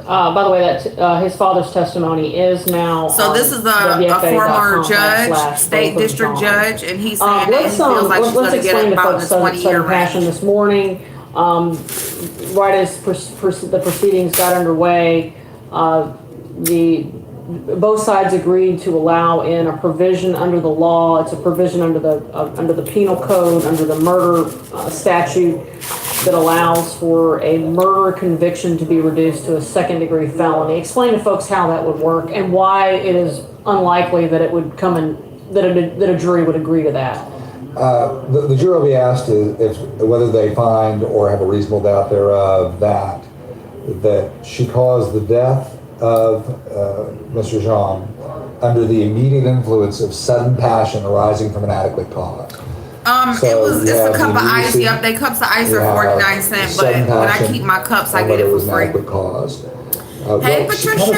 By the way, that his father's testimony is now. So this is a former judge, state district judge, and he's saying that he feels like she's going to get about the 20-year passion range. this morning. Right as the proceedings got underway, both sides agreed to allow in a provision under the law. It's a provision under the penal code, under the murder statute, that allows for a murder conviction to be reduced to a second-degree felony. Explain to folks how that would work and why it is unlikely that it would come in, that a jury would agree to that. The jury will be asked whether they find or have a reasonable doubt thereof that she caused the death of Mr. Jean under the immediate influence of sudden passion arising from an adequate cause. It's a cup of ice. Yep, they cups of ice are 49 cents. But when I keep my cups, I get it for free. Hey, Patricia.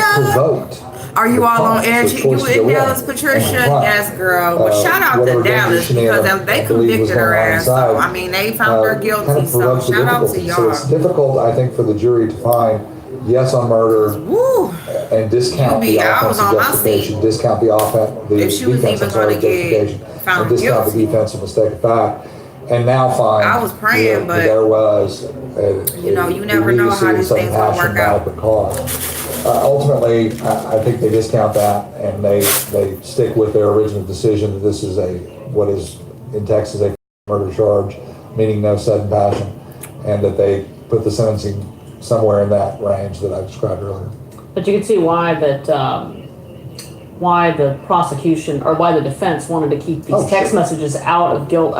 Are you all on air? You in Dallas, Patricia? Yes, girl. Well, shout out to Dallas because they convicted her ass. So, I mean, they found her guilty. So, shout out to y'all. So, it's difficult, I think, for the jury to find yes on murder and discount the offensive justification, discount the offense, the defensive justification, and discount the defensive mistake of fact. And now find I was praying, but there was you never know how these things will work out. Ultimately, I think they discount that and they stick with their original decision that this is what is in Texas a murder charge, meaning no sudden passion, and that they put the sentencing somewhere in that range that I described earlier. But you can see why the prosecution or why the defense wanted to keep these text messages out of guilt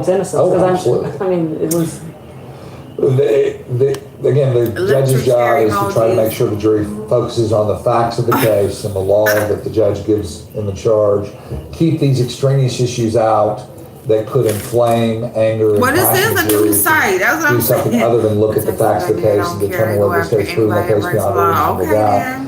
innocence. Absolutely. I mean, it was. Again, the judge's job is to try to make sure the jury focuses on the facts of the case and the law that the judge gives in the charge. Keep these extraneous issues out that could inflame anger. What is this? A new site? That's what I'm saying. Do something other than look at the facts of the case and determine whether the state's proven the case beyond a reasonable doubt.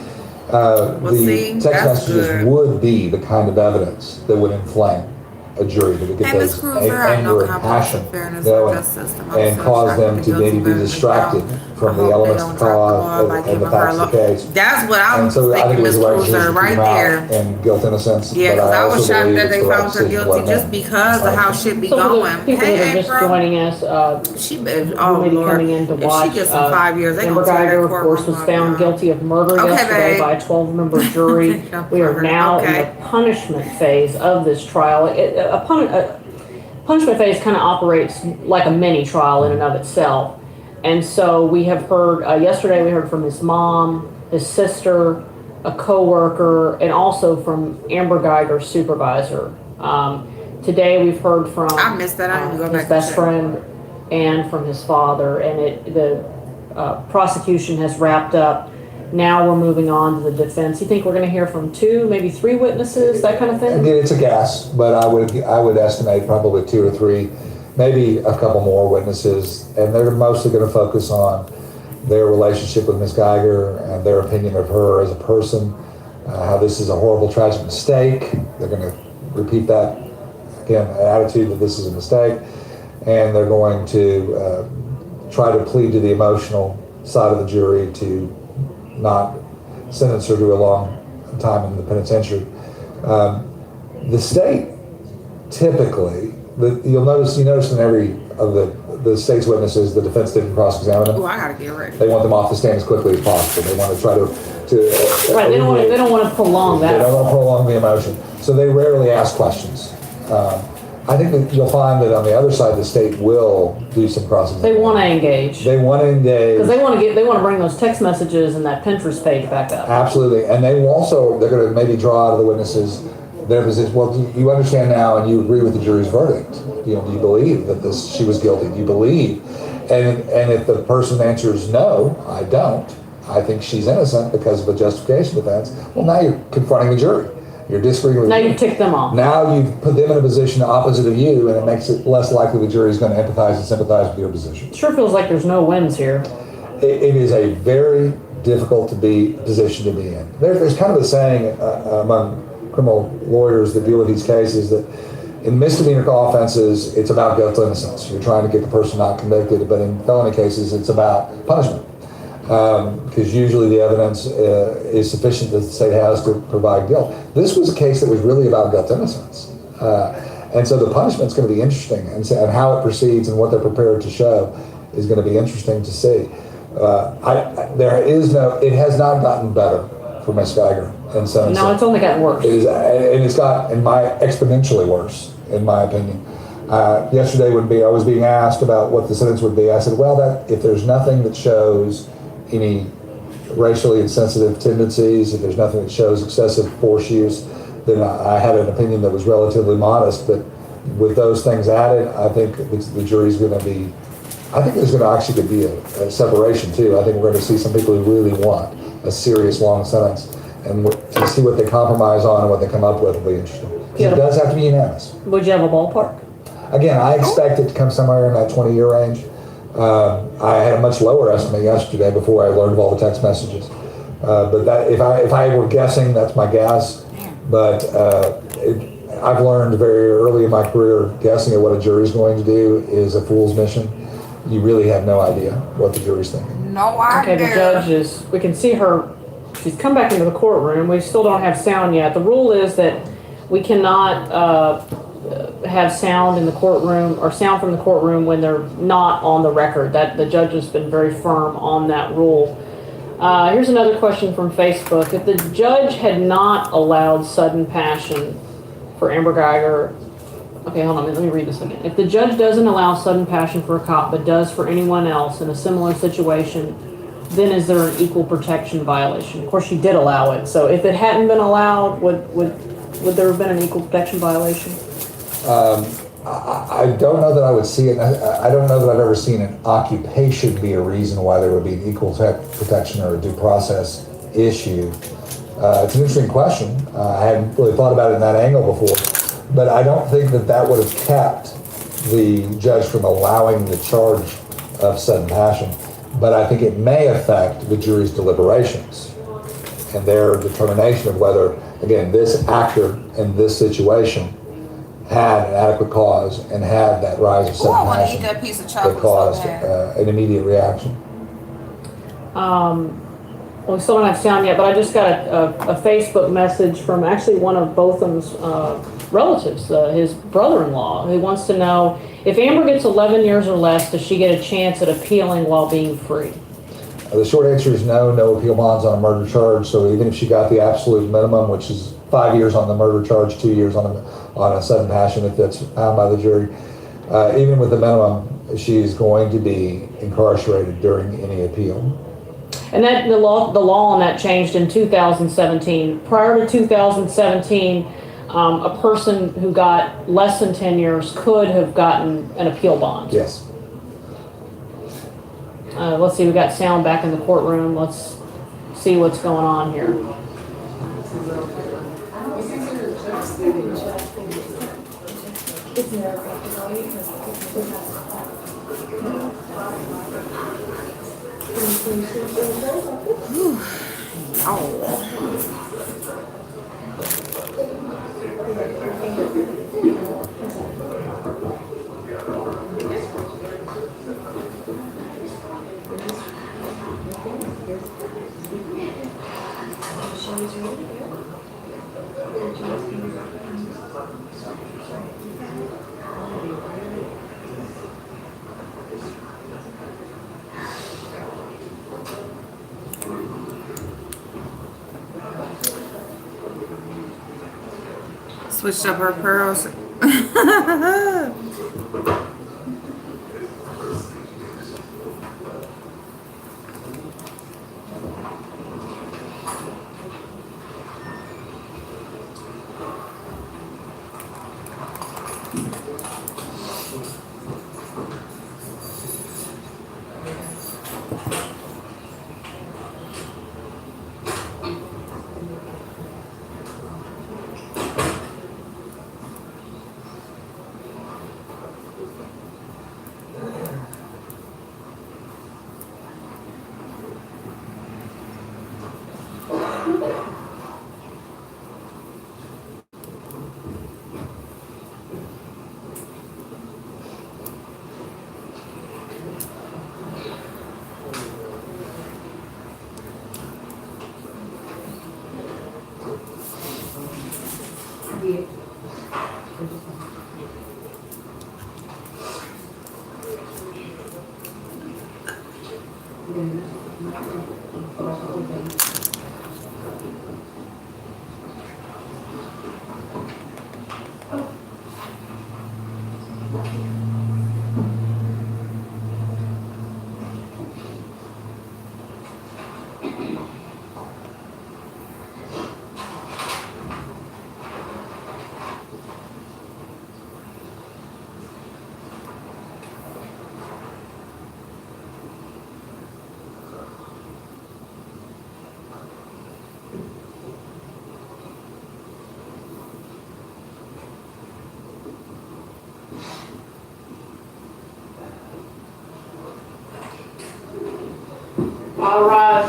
The text messages would be the kind of evidence that would inflame a jury, that would get those anger and passion and cause them to maybe be distracted from the elements of the cause and the facts of the case. That's what I was thinking, Miss Cruiser, right there. And guilt innocence. Yeah, because I was shocked that they the found her guilty just because of how shit be So going. for the people that are just joining us, coming in to watch, she gets some 5 years. They Amber gonna take Guyger, that of course, was found guilty of murder yesterday by a 12-member jury. We are now in the punishment phase of this trial. Punishment phase kind of operates like a mini trial in and of itself. And so we have heard, yesterday we heard from his mom, his sister, a co-worker, and also from Amber Guyger's supervisor. Today we've heard from I missed that. I didn't go back his best friend and from his father. And the prosecution has wrapped up. Now we're moving on to the defense. You think we're going to hear from 2, maybe 3 witnesses, that kind of thing? Again, it's a guess, but I would estimate probably 2 or 3, maybe a couple more witnesses, and they're mostly going to focus on their relationship with Ms. Guyger and their opinion of her as a person, how this is a horrible, tragic mistake. They're going to repeat that, again, attitude that this is a mistake, and they're going to try to plead to the emotional side of the jury to not sentence her to a long time in the penitentiary. The state typically, you notice in every of the state's witnesses, the defense didn't cross-examine them. Oh, I gotta get ready. They want them off the stand as quickly as possible. They want to try to right. They don't want to prolong that. They don't want to prolong the emotion, so they rarely ask questions. I think that you'll find that on the other side, the state will do some crossing. They want to engage. They want to engage because they want to bring those text messages and that Pinterest page back up. Absolutely, and they're going to maybe draw out of the witnesses their position. Well, do you understand now, and you agree with the jury's verdict? Do you believe that she was guilty? Do you believe? And if the person answers no, I don't, I think she's innocent because of a justification defense. Well, now you're confronting the jury. You're disagreeing with Now the jury. you've ticked them off. Now you've put them in a position opposite of you, and it makes it less likely the jury is going to empathize and sympathize with your position. Sure feels like there's no wins here. It is a very difficult position to be in. There's kind of a saying among criminal lawyers that deal with these cases that in misdemeanor offenses, it's about guilt innocence. You're trying to get the person not convicted, but in felony cases, it's about punishment. Because usually the evidence is sufficient that the state has to provide guilt. This was a case that was really about guilt innocence. And so the punishment's going to be interesting, and how it proceeds and what they're prepared to show is going to be interesting to see. It has not gotten better for Miss Guyger. And so No, it's only gotten worse. It's got, exponentially worse, in my opinion. Yesterday I was being asked about what the sentence would be. I said, well, if there's nothing that shows any racially insensitive tendencies, if there's nothing that shows excessive force use, then I had an opinion that was relatively modest. But with those things added, I think the jury's going to be, I think there's going to actually be a separation too. I think we're going to see some people who really want a serious long sentence, and to see what they compromise on and what they come up with will be interesting. It does have to be unanimous. Would you have a ballpark? Again, I expect it to come somewhere in that 20-year range. I had a much lower estimate yesterday before I learned of all the text messages. But that, if I were guessing, that's my guess. But I've learned very early in my career, guessing at what a jury's going to do is a fool's mission. You really have no idea what the jury's thinking. No idea. Okay, the judge we can see her, she's come back into the courtroom. We still don't have sound yet. The rule is that we cannot have sound in the courtroom or sound from the courtroom when they're not on the record. That the judge has been very firm on that rule. Here's another question from Facebook. If the judge had not allowed sudden passion for Amber Guyger, okay, hold on, let me read this again. If the judge doesn't allow sudden passion for a cop but does for anyone else in a similar situation, then is there an equal protection violation? Of course, she did allow it. So if it hadn't been allowed, would there have been an equal protection violation? I don't know that I would see it. I don't know that I've ever seen an occupation be a reason why there would be an equal protection or a due process issue. It's an interesting question. I hadn't really thought about it in that angle before, but I don't think that would have kept the judge from allowing the charge of sudden passion. But I think it may affect the jury's deliberations and their determination of whether, again, this actor in this situation had an adequate cause and had that rise of sudden passion that piece of chocolate that caused so bad. an immediate reaction. We still don't have sound yet, but I just got a Facebook message from actually one of Botham's relatives, his brother-in-law, who wants to know if Amber gets 11 years or less, does she get a chance at appealing while being free? The short answer is no appeal bonds on a murder charge. So even if she got the absolute minimum, which is 5 years on the murder charge, 2 years on a sudden passion, if that's found by the jury, even with the minimum, she is going to be incarcerated during any appeal. And that the law on that changed in 2017. Prior to 2017, a person who got less than 10 years could have gotten an appeal bond. Yes. Let's see, we got sound back in the courtroom. Let's see what's going on here. Switched up her pearls. All right.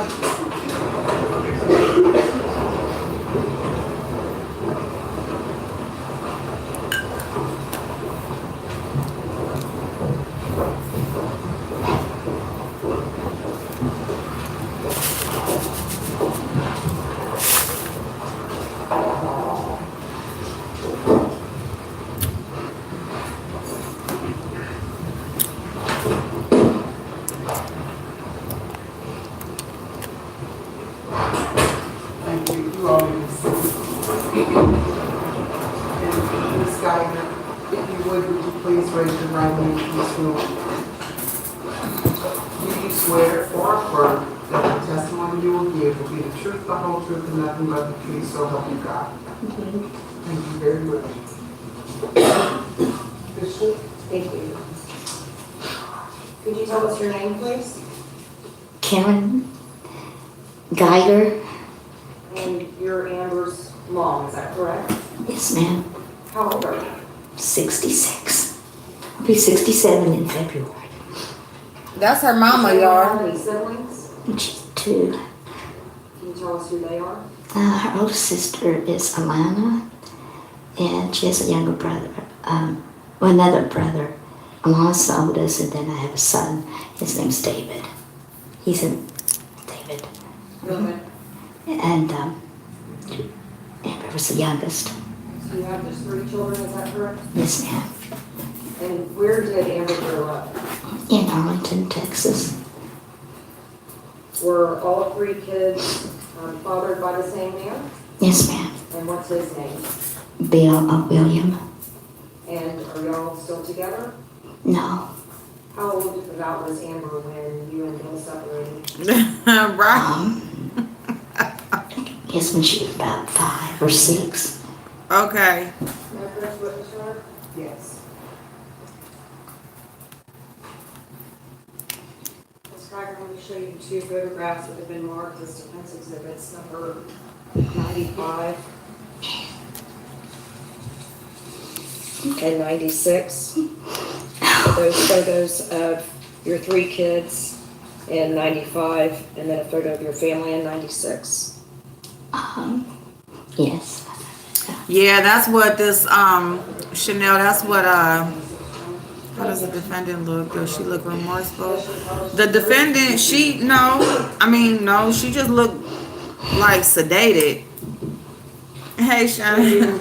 Thank you. You all need to sit. And Ms. Guyger, if you would you please raise your right hand to this room? Do you swear or affirm that the testimony you will give will be the truth, the whole truth, and nothing but the truth, so help you God? Thank you very much. Bishop? Thank you. Could you tell us your name, please? Karen Guyger. And you're Amber's mom, is that correct? Yes, ma'am. How old are you? 66. I'll be 67 in February. That's her mama, How y'all. many siblings? She's 2. Can you tell us who they are? Her oldest sister is Alana, and she has a younger brother, another brother. Alana's the oldest, and then I have a son. His name's David. He's in David. Okay. And Amber was the youngest. So you have just 3 children, is that correct? Yes, ma'am. And where did Amber grow up? In Arlington, Texas. Were all 3 kids fathered by the same man? Yes, ma'am. And what's his name? Bill William. And are y'all still together? No. How old about was Amber when you and Bill separated? Right. I guess when she was about 5 or 6. Okay. My first witness, right? Yes. Ms. Guyger, let me show you 2 photographs that have been marked as defense exhibits, number 95 and 96. Those photos of your 3 kids in 95, and then a photo of your family in 96. Yes. Yeah, that's what this Chanel. That's what how does the defendant look? Does she look remorseful? The defendant, she just looked like sedated. Hey, Shannon.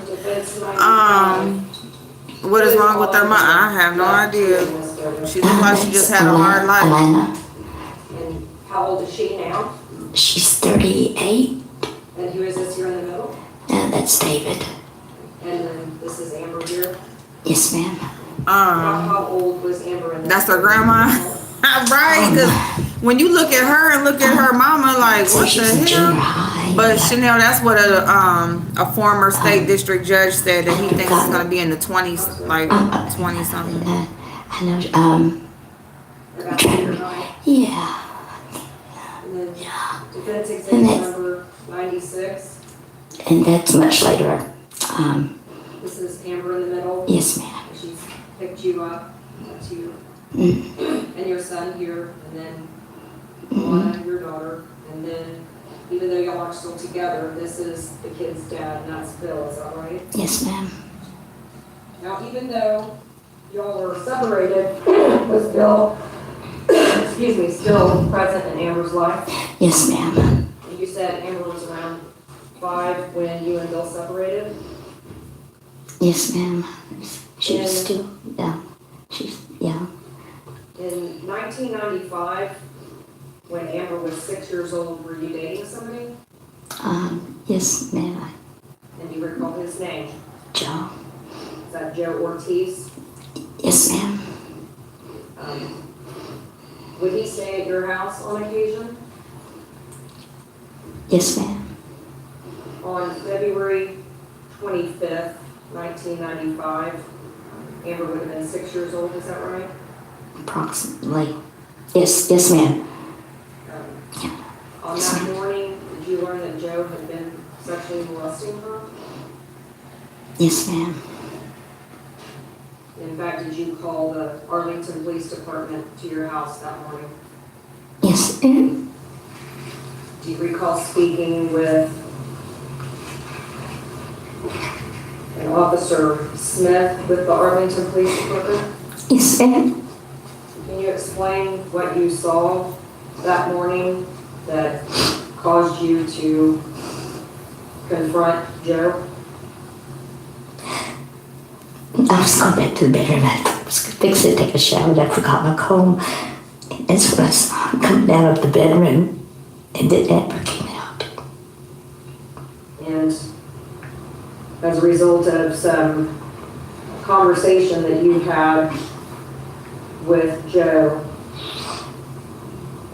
What is wrong with her mind? I have no idea. She looks like she just had a hard life. Alana. And how old is she now? She's 38. And who is this here in the middle? That's David. And then this is Amber here. Yes, ma'am. How old was Amber in this? That's her grandma. Right, because when you look at her and look at her mama, like, what She's the in junior hell? high. But Chanel, that's what a former state district judge said, that he thinks it's gonna be in the 20s, like 20 something. I know, About junior high. yeah. And then defense exhibit number 96. And that's much later. This is Amber in the middle. Yes, ma'am. She's picked you up. That's you. And your son here. And then Alana, your daughter. And then, even though y'all are still together, this is the kid's dad, and that's Bill. Is that right? Yes, ma'am. Now, even though y'all were separated, was Bill, excuse me, still present in Amber's life? Yes, ma'am. And you said Amber was around 5 when you and Bill separated? Yes, ma'am. She's And- still, yeah. She's, yeah. In 1995, When Amber was 6 years old, were you dating somebody? Yes, ma'am. And do you recall his name? Joe. Is that Joe Ortiz? Yes, ma'am. Would he stay at your house on occasion? Yes, ma'am. On February 25th, 1995, Amber would have been 6 years old, is that right? Approximately. Yes, ma'am. On that morning, did you learn that Joe had been sexually molesting her? Yes, ma'am. In fact, did you call the Arlington Police Department to your house that morning? Yes, ma'am. Do you recall speaking with an Officer Smith with the Arlington Police Department? Yes, ma'am. Can you explain what you saw that morning that caused you to confront Joe? I was going back to the bedroom. I was fixing to take a shower, and I forgot my comb. And so I saw him come down of the bedroom, and then Amber came out. And as a result of some conversation that you had with Joe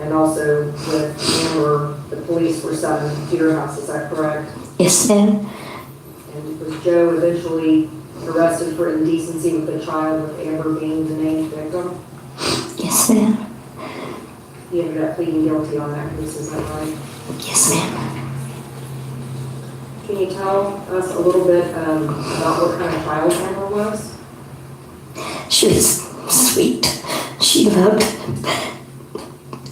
and also with Amber, the police were summoned to your house, is that correct? Yes, ma'am. And was Joe eventually arrested for indecency with a child, with Amber being the named victim? Yes, ma'am. He ended up pleading guilty on that case, is that right? Yes, ma'am. Can you tell us a little bit about what kind of child Amber was? She was sweet. She loved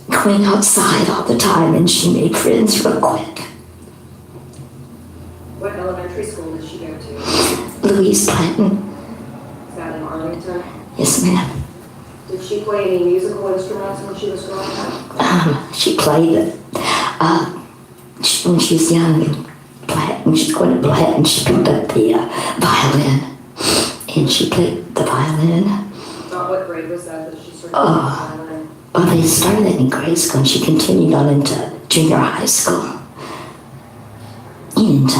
going outside all the time, and she made friends real quick. What elementary school did she go to? Louise Clinton. Is that in Arlington? Yes, ma'am. Did she play any musical instruments when she was growing up? She played it. When she was young, when she was going to ballet, and she picked up the violin, and she played the violin. About what grade was that she started playing the violin? Well, they started it in grade school, and she continued on into junior high school. And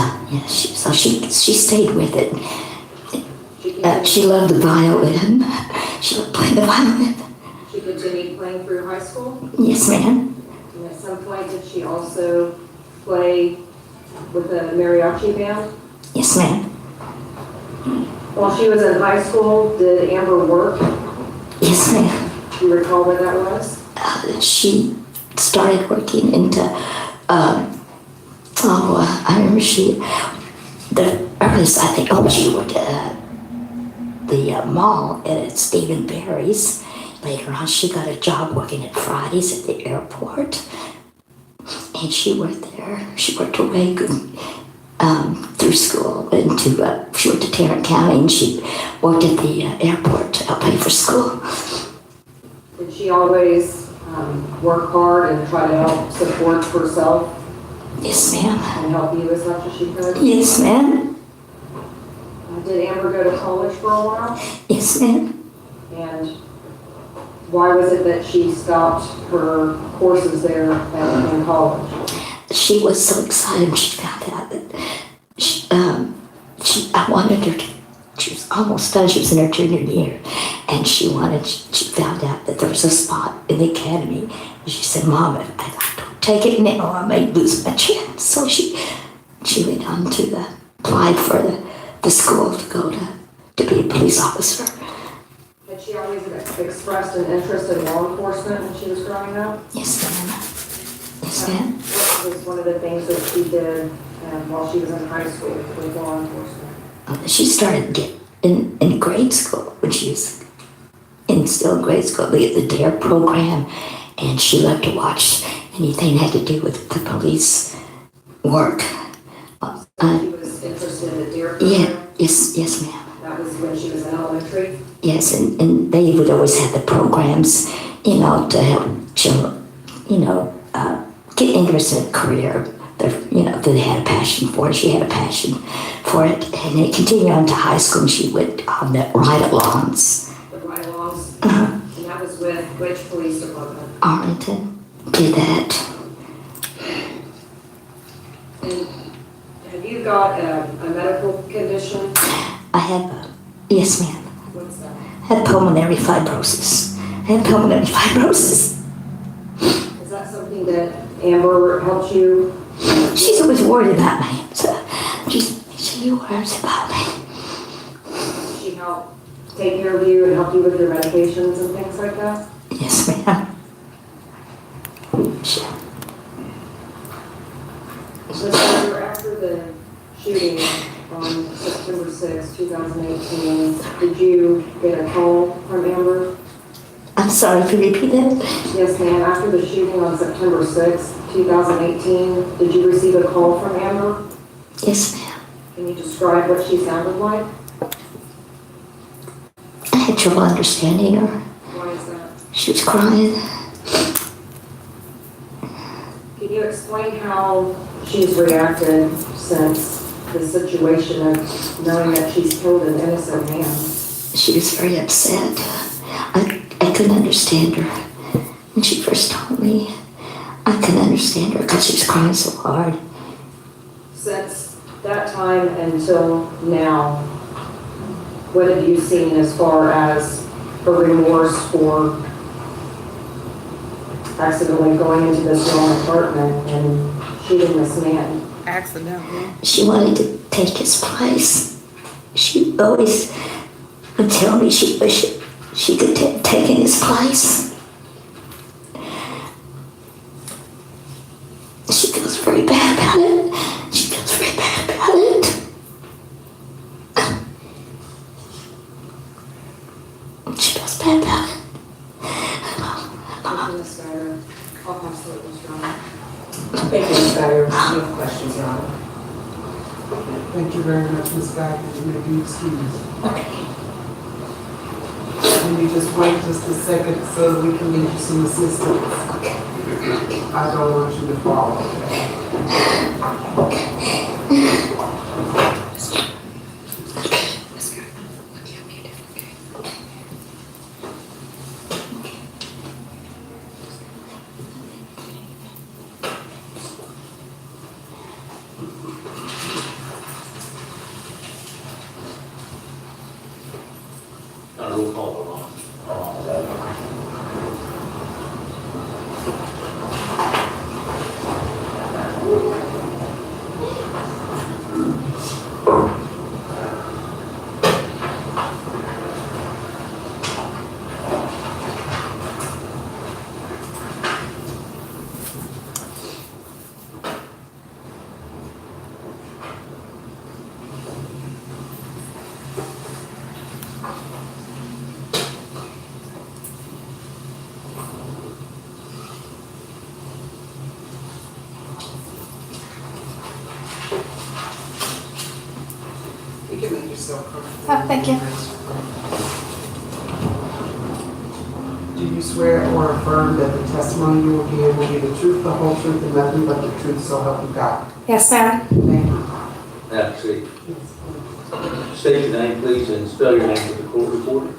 she stayed with it. She loved the violin. She loved playing the violin. She continued playing through high school? Yes, ma'am. And at some point, did she also play with a mariachi band? Yes, ma'am. While she was in high school, did Amber work? Yes, ma'am. Do you recall where that was? She started working into, I remember the earliest, I think, she worked at the mall at Stephen Barry's. Later on, she got a job working at Fridays at the airport. And she worked there. She worked her way through school. She went to Tarrant County, and she worked at the airport to help pay for school. Did she always work hard and try to help support herself? Yes, ma'am. And help you as much as she could? Yes, ma'am. Did Amber go to college for a while? Yes, ma'am. And why was it that she stopped her courses there in college? She was so excited when she found out that I wanted her to, she was almost done, she was in her junior year, and she found out that there was a spot in the academy, and she said, Mom, if I don't take it now, I may lose my chance. So she went on to apply for the school to go to be a police officer. Had she always expressed an interest in law enforcement when she was growing up? Yes, ma'am. Yes, ma'am. What was one of the things that she did while she was in high school with law enforcement? She started in grade school when she was still in grade school. We had the DARE program, and she loved to watch anything that had to do with the police work. She was interested in the DARE program? Yes, ma'am. That was when she was in elementary? Yes, and they would always have the programs, to help children, get interested in a career. That they had a passion for it. She had a passion for it, and it continued on to high school, and she went on the ride-alongs. The ride-alongs? And that was with which police department? Arlington. do that. And have you got a medical condition? I have, yes ma'am, What's that? I have pulmonary fibrosis. I have pulmonary fibrosis. Is that something that Amber helped you? She's always worried about me. So she worries about me. She helped take care of you and help you with your medications and things like that? Yes ma'am. So after the shooting on September 6, 2018, did you get a call from Amber? I'm sorry, can you repeat that? Yes, ma'am. After the shooting on September 6, 2018, did you receive a call from Amber? Yes ma'am. Can you describe what she sounded like? I had trouble understanding her. Why is that? She was crying. Can you explain how she's reacted since the situation of knowing that she's killed an innocent man? She was very upset. I couldn't understand her. When she first told me, I couldn't understand her because she was crying so hard. Since that time until now, what have you seen as far as her remorse for accidentally going into this wrong apartment and shooting this man? Accidentally. She wanted to take his place. She always would tell me she wished she could take in his place. She feels very bad about it. She feels very bad about it. She feels bad about it. Thank you, Ms. Guyger. I'll pass it to Mr. Honor. Thank you, Ms. Guyger. Any other questions, Your Honor? Thank you very much, Ms. Guyger. You may be excused. Okay. Can you just wait just a second so that we can get you some assistance? I don't want you to fall. Roll call on that. You can make yourself comfortable. Oh, thank you. Do you swear or affirm that the testimony you will give will be the truth, the whole truth, and nothing but the truth, so help you God? Yes, ma'am. Thank you. Now, proceed. State your name, please, and spell your name for the court reporter.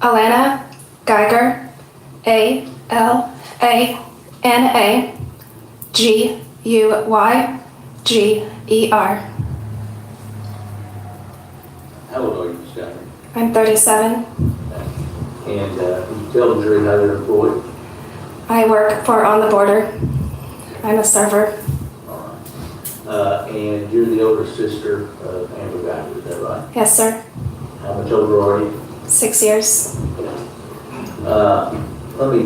Alana Guyger, Alana Guyger. How old are you, Ms. Guyger? I'm 37. And you tell the jury how they're employed. I work for On the Border. I'm a server. All right. And you're the older sister of Amber Guyger, is that right? Yes, sir. How much older are you? 6 years. Let me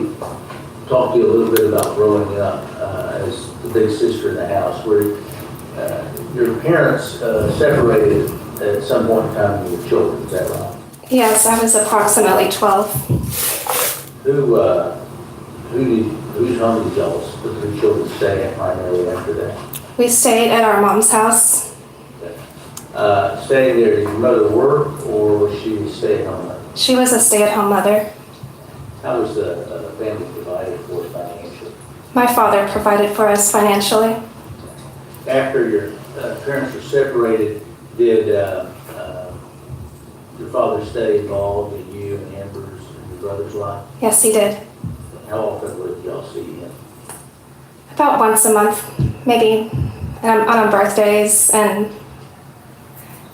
talk to you a little bit about growing up as the big sister in the house, where your parents separated at some point in time when you were children, is that right? Yes, I was approximately 12. Whose home did y'all, the three children, stay at primarily after that? We stayed at our mom's house. Staying there, did your mother work, or was she a stay-at-home mother? She was a stay-at-home mother. How was the family provided for financially? My father provided for us financially. After your parents were separated, did your father stay involved in you and Amber's and your brother's life? Yes, he did. How often would y'all see him? about once a month, maybe on our birthdays, and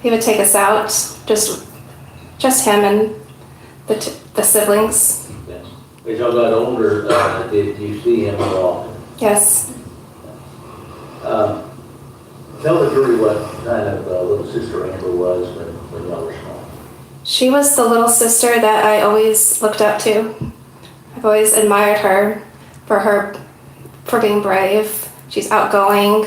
he would take us out, just him and the siblings. Yes. As y'all got older, did you see him more often? Yes. Tell the jury what kind of little sister Amber was when y'all were small. She was the little sister that I always looked up to. I've always admired her for being brave. She's outgoing.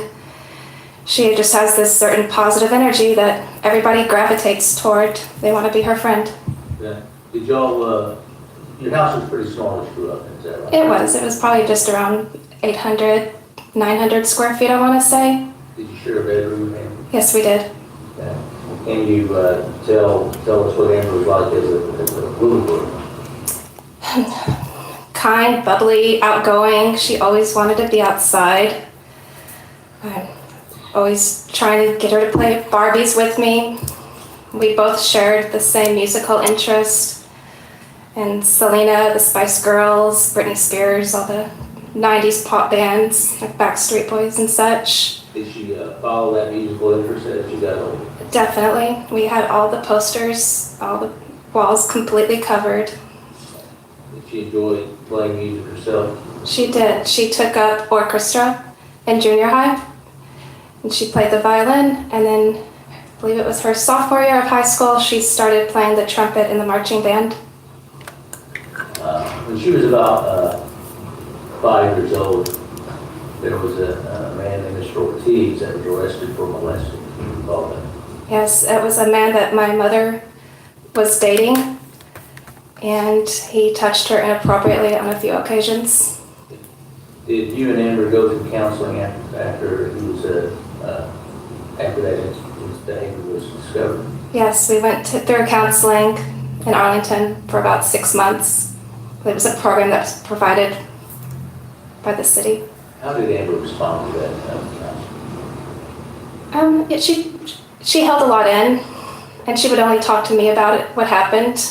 She just has this certain positive energy that everybody gravitates toward. They want to be her friend. Yeah. Did y'all, your house was pretty small as you grew up in, is that right? It was probably just around 800, 900 square feet, I want to say. Did you share a bedroom with Amber? Yes, we did. Yeah. Can you tell us what Amber was like as a little girl? Kind, bubbly, outgoing. She always wanted to be outside. I'm always trying to get her to play Barbies with me. We both shared the same musical interest. And Selena, the Spice Girls, Britney Spears, all the 90s pop bands, like Backstreet Boys and such. Did she follow that musical interest as you got older? Definitely. We had all the posters, all the walls completely covered. Did she enjoy playing music herself? She did. She took up orchestra in junior high, and she played the violin, and then I believe it was her sophomore year of high school, she started playing the trumpet in the marching band. When she was about 5 years old, there was a man named Mr. Ortiz that was arrested for molesting. Can you recall that? Yes, it was a man that my mother was dating, and he touched her inappropriately on a few occasions. Did you and Amber go through counseling after he was after that his behavior was discovered? Yes, we went through counseling in Arlington for about 6 months. It was a program that was provided by the city. How did Amber respond to that counseling? She held a lot in, and she would only talk to me about it, what happened.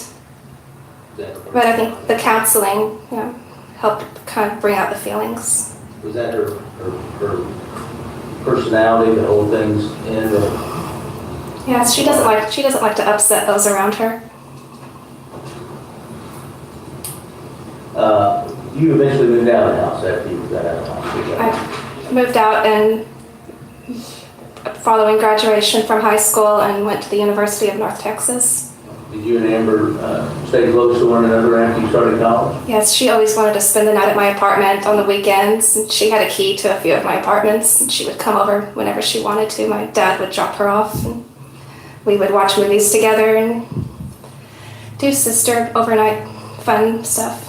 But I think the counseling, helped kind of bring out the feelings. Was that her personality to hold things in? Yes, she doesn't like to upset those around her. You eventually moved out of the house after you got out of high school. I moved out and following graduation from high school and went to the University of North Texas. Did you and Amber stay close to one another after you started college? Yes, she always wanted to spend the night at my apartment on the weekends, and she had a key to a few of my apartments, and she would come over whenever she wanted to. My dad would drop her off, and we would watch movies together and do sister overnight fun stuff.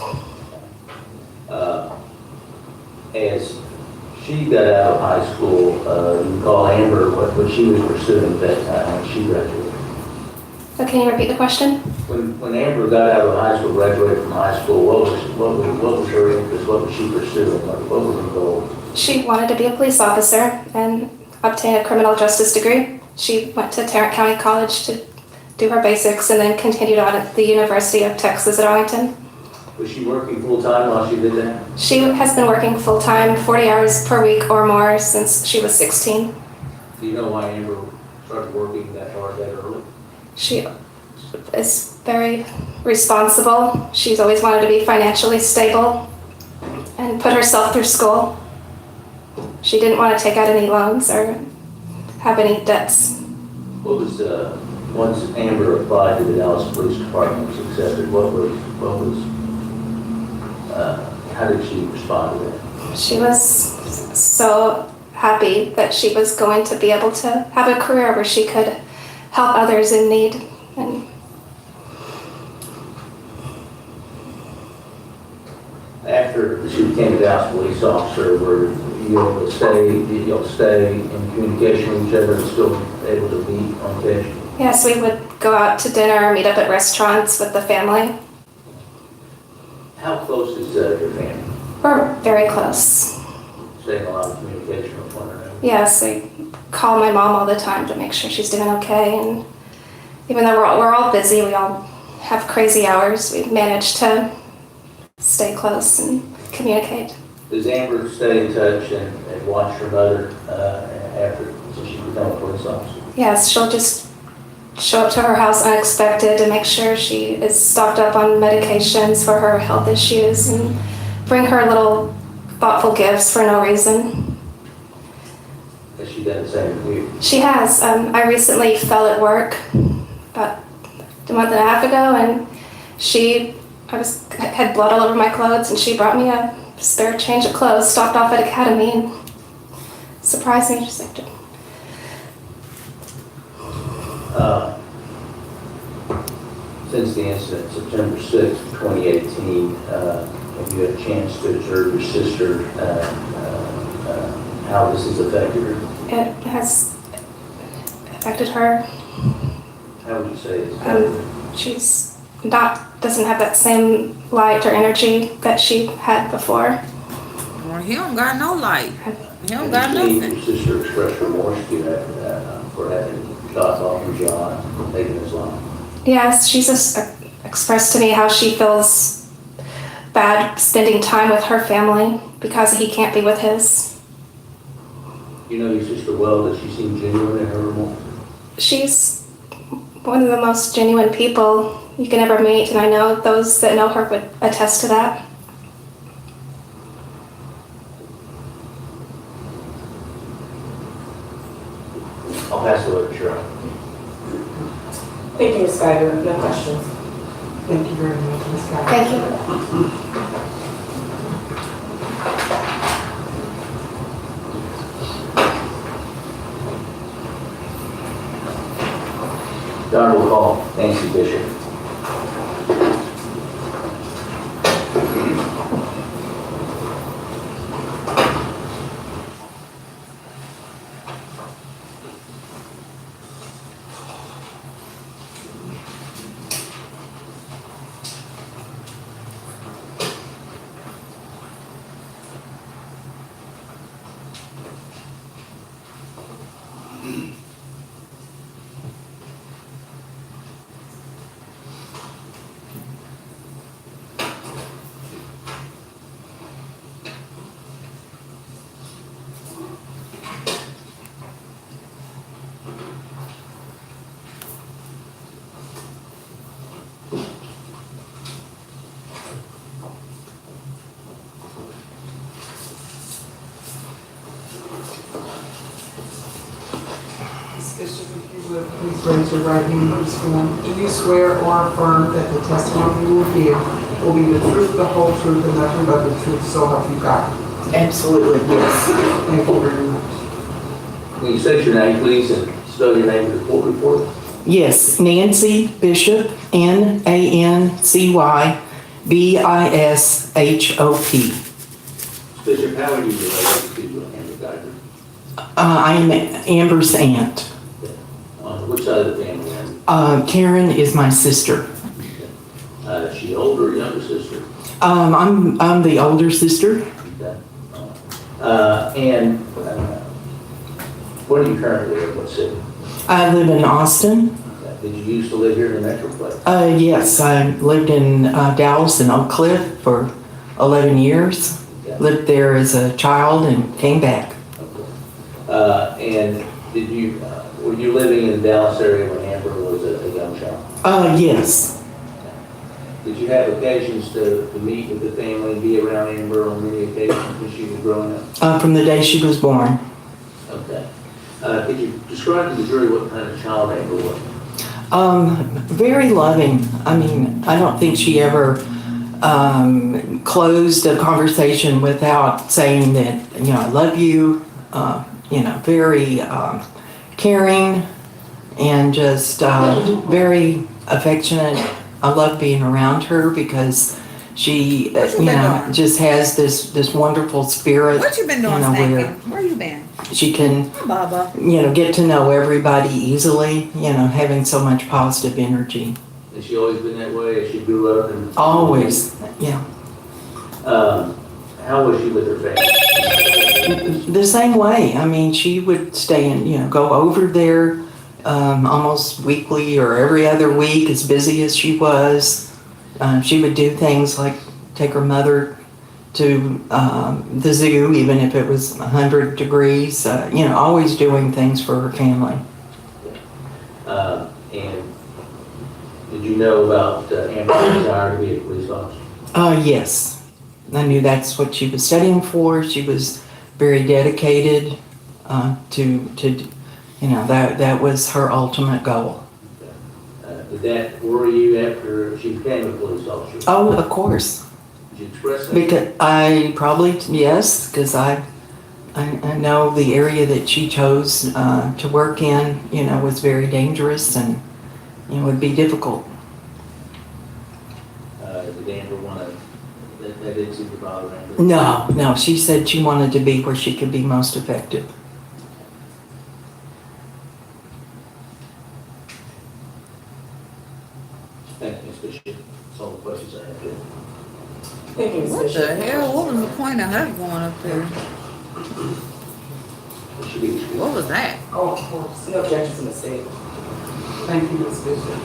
As she got out of high school, you recall Amber what she was pursuing at that time when she graduated? So can you repeat the question? When Amber got out of high school, graduated from high school, what was her interest? What was she pursuing? What was her goal? She wanted to be a police officer and obtain a criminal justice degree. She went to Tarrant County College to do her basics and then continued on at the University of Texas at Arlington. Was she working full-time while she did that? She has been working full-time, 40 hours per week or more since she was 16. Do you know why Amber started working that hard that early? She is very responsible. She's always wanted to be financially stable and put herself through school. She didn't want to take out any loans or have any debts. What was, once Amber applied to the Dallas Police Department was accepted, how did she respond to that? She was so happy that she was going to be able to have a career where she could help others in need. And after she became a Dallas police officer, were you able to stay in communication with each other and still able to meet on occasion? yes, we would go out to dinner, meet up at restaurants with the family. How close is your family? We're very close. Staying a lot of communication with one another? Yes, I call my mom all the time to make sure she's doing okay. And even though we're all busy, we all have crazy hours, we manage to stay close and communicate. Does Amber stay in touch and watch her mother after, since she became a police officer? Yes, she'll just show up to her house unexpected to make sure she is stocked up on medications for her health issues and bring her little thoughtful gifts for no reason. Has she done the same with you? She has. I recently fell at work about a month and a half ago, and had blood all over my clothes, and she brought me a spare change of clothes, stopped off at Academy, and surprised me. Just like, Since the incident, September 6th, 2018, have you had a chance to observe your sister, how this has affected her? it has affected her. How would you say it's affected her? She's doesn't have that same light or energy that she had before. Well, he don't got no light. He don't got Have you nothing. seen your sister express remorse to you after that, for having shot off John and taking his life? Yes, she's just expressed to me how she feels bad spending time with her family because he can't be with his. You know your sister well. Does she seem genuine in her remorse? She's one of the most genuine people you can ever meet, and I know those that know her would attest to that. I'll pass it over to Cheryl. Thank you, Ms. Guyger. No questions. Thank you very much, Ms. Guyger. Thank you. Don will call Nancy Bishop. Bishop, if you would, please raise your right hand and sworn. Do you swear or affirm that the testimony you will give will be the truth, the whole truth, and nothing but the truth, so help you God? Absolutely, yes. Thank you very much. Will you state your name, please, and spell your name to the court report? Yes, Nancy Bishop, Nancy Bishop. Bishop, how are you related to Amber Guyger? I am Amber's aunt. On which side of the family? Karen is my sister. Is she older or younger sister? I'm the older sister. Okay. Where do you currently live? What city? I live in Austin. Okay. Did you used to live here in the Metroplex? Yes, I lived in Dallas and Oak Cliff for 11 years. Okay. Lived there as a child and came back. Okay. And did you, were you living in the Dallas area when Amber was a young child? Yes. Did you have occasions to meet with the family and be around Amber on many occasions when she was growing up? From the day she was born. Okay. Could you describe to the jury what kind of child Amber was? Very loving. I mean, I don't think she ever closed a conversation without saying that, I love you, very caring and just very affectionate. I love being around her because she, just has this wonderful spirit. What you been doing, Where you been? She can, Baba. get to know everybody easily, having so much positive energy. Has she always been that way as she grew up? And Always, yeah. How was she with her family? The same way. I mean, she would stay and, go over there almost weekly or every other week, as busy as she was. She would do things like take her mother to the zoo, even if it was 100 degrees, always doing things for her family. And did you know about Amber's desire to be a police officer? Yes. I knew that's what she was studying for. She was very dedicated that was her ultimate goal. Did that worry you after she became a police officer? Oh, of course. Did you express that? Because yes, because I know the area that she chose to work in, was very dangerous and would be difficult. Did Amber want to, that didn't seem to bother Amber? No, she said she wanted to be where she could be most effective. Thank you, Ms. Bishop. That's all the questions I have. What the hell? What was the point of her going up there? What was that? Oh, of course. No objection to mistake. Thank you, Ms. Bishop.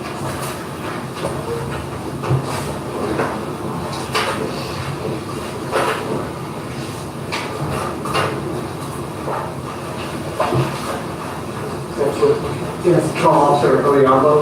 Yes, Patrol Officer Oyambo.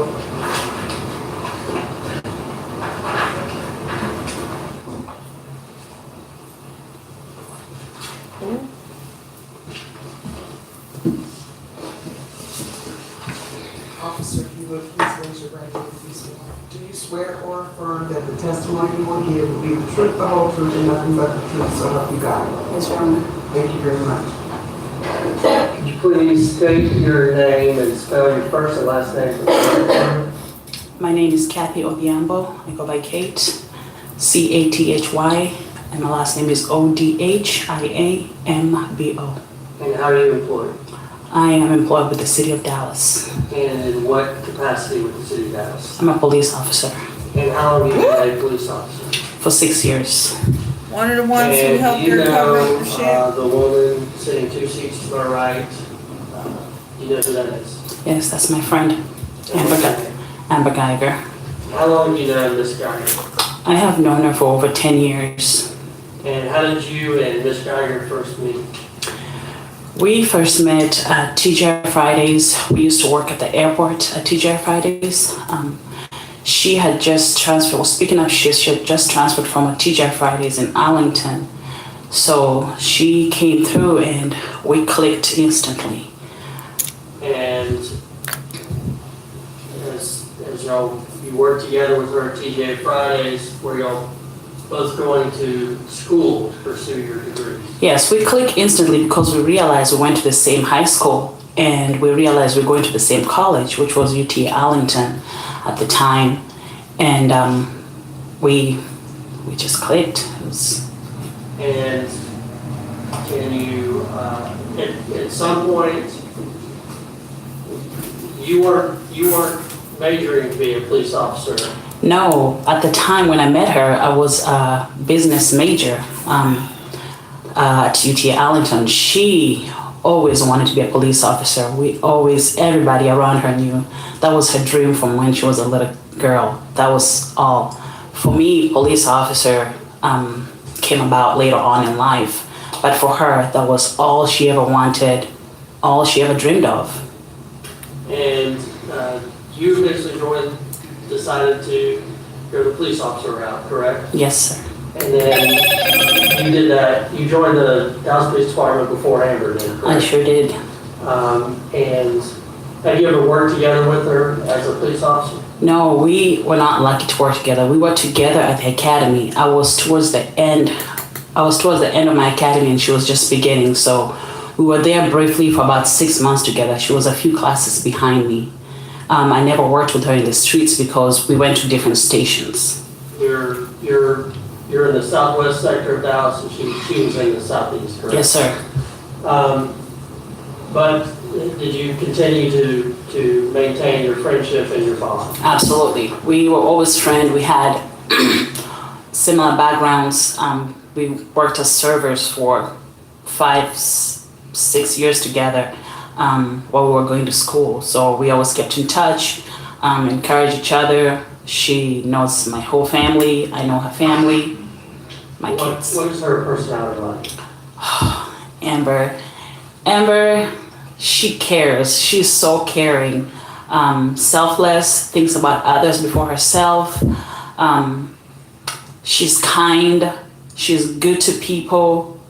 Officer, if you would please raise your right hand if you swear. Do you swear or affirm that the testimony you will give will be the truth, the whole truth, and nothing but the truth, so help you God? Yes, Your Honor. Thank you very much. Could you please state your name and spell your first and last name for the record? My name is Kathy Odhiambo. I go by Kate, Cathy, and my last name is Odhiambo. And how are you employed? I am employed with the City of Dallas. And in what capacity with the City of Dallas? I'm a police officer And how long have you been a police officer? for 6 years. One of the ones who helped And do you her cover know the shit. the woman sitting 2 seats to my right? Do you know who that is? Yes, that's my friend, Amber Guyger. How long have you known this guy? I have known her for over 10 years. And how did you and Miss Guyger first meet? We first met at TGI Fridays. We used to work at the airport at TGI Fridays. She had just transferred, well, speaking of shifts, she had just transferred from a TGI Fridays in Arlington. So she came through and we clicked instantly. And as y'all, you worked together with her at TGI Fridays, were y'all both going to school to pursue your degrees? Yes, we clicked instantly because we realized we went to the same high school and we realized we were going to the same college, which was UT Arlington at the time. And we just clicked. And can you, at some point, you weren't majoring to be a police officer? No, at the time when I met her, I was a business major at UT Arlington. She always wanted to be a police officer. Everybody around her knew that was her dream from when she was a little girl. That was all. For me, police officer came about later on in life. But for her, that was all she ever wanted, all she ever dreamed of. And you eventually decided to go the police officer route, correct? Yes, sir. And then you did that, you joined the Dallas Police Department before Amber did, correct? I sure did. And have you ever worked together with her as a police officer? No, we were not lucky to work together. We were together at the academy. I was towards the end of my academy and she was just beginning. So we were there briefly for about 6 months together. She was a few classes behind me. I never worked with her in the streets because we went to different stations. You're in the southwest sector of Dallas and she was in the southeast, correct? Yes, sir. But did you continue to maintain your friendship and your bond? Absolutely. We were always friends. We had similar backgrounds. We worked as servers for 5-6 years together while we were going to school. So we always kept in touch, encouraged each other. She knows my whole family. I know her family. my kids. What is her personality like? Amber, she cares. She's so caring, selfless, thinks about others before herself. She's kind. She's good to people.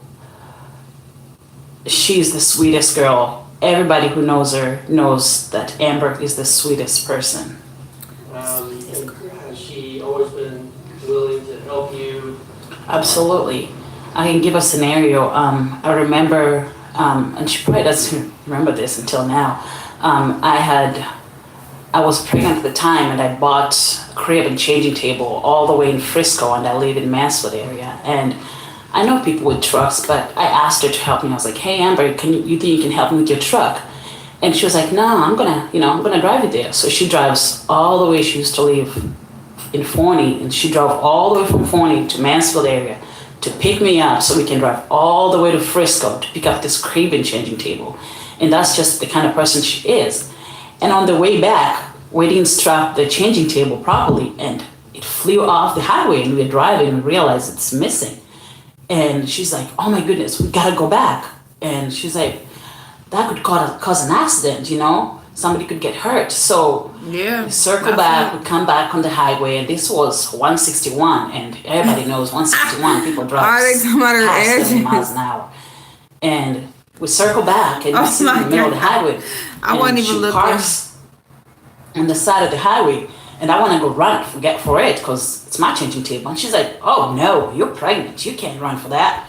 She's the sweetest girl. Everybody who knows her knows that Amber is the sweetest person. Has she always been willing to help you? Absolutely. I can give a scenario. I remember, and she probably doesn't remember this until now. I was pregnant at the time, and I bought a crib and changing table all the way in Frisco, and I live in Mansfield area. And I know people with trucks, but I asked her to help me. I was like, "Hey, Amber, you think you can help me with your truck?" And she was like, "No, I'm gonna drive you there." So she drives all the way. She used to live in Forney, and she drove all the way from Forney to Mansfield area to pick me up so we can drive all the way to Frisco to pick up this crib and changing table. And that's just the kind of person she is. And on the way back, we didn't strap the changing table properly, and it flew off the highway, and we were driving and realized it's missing. And she's like, "Oh my goodness, we gotta go back." And she's like, "That could cause an accident, somebody could get hurt." So yeah, we circle back, we come back on the highway, and this was 161, and everybody knows 161, people drive past 70 miles an hour. And we circle back, and we sit in the middle of the highway. I wasn't even looking. Parks on the side of the highway, and I want to go run for it because it's my changing table. And she's like, "Oh no, you're pregnant, you can't run for that."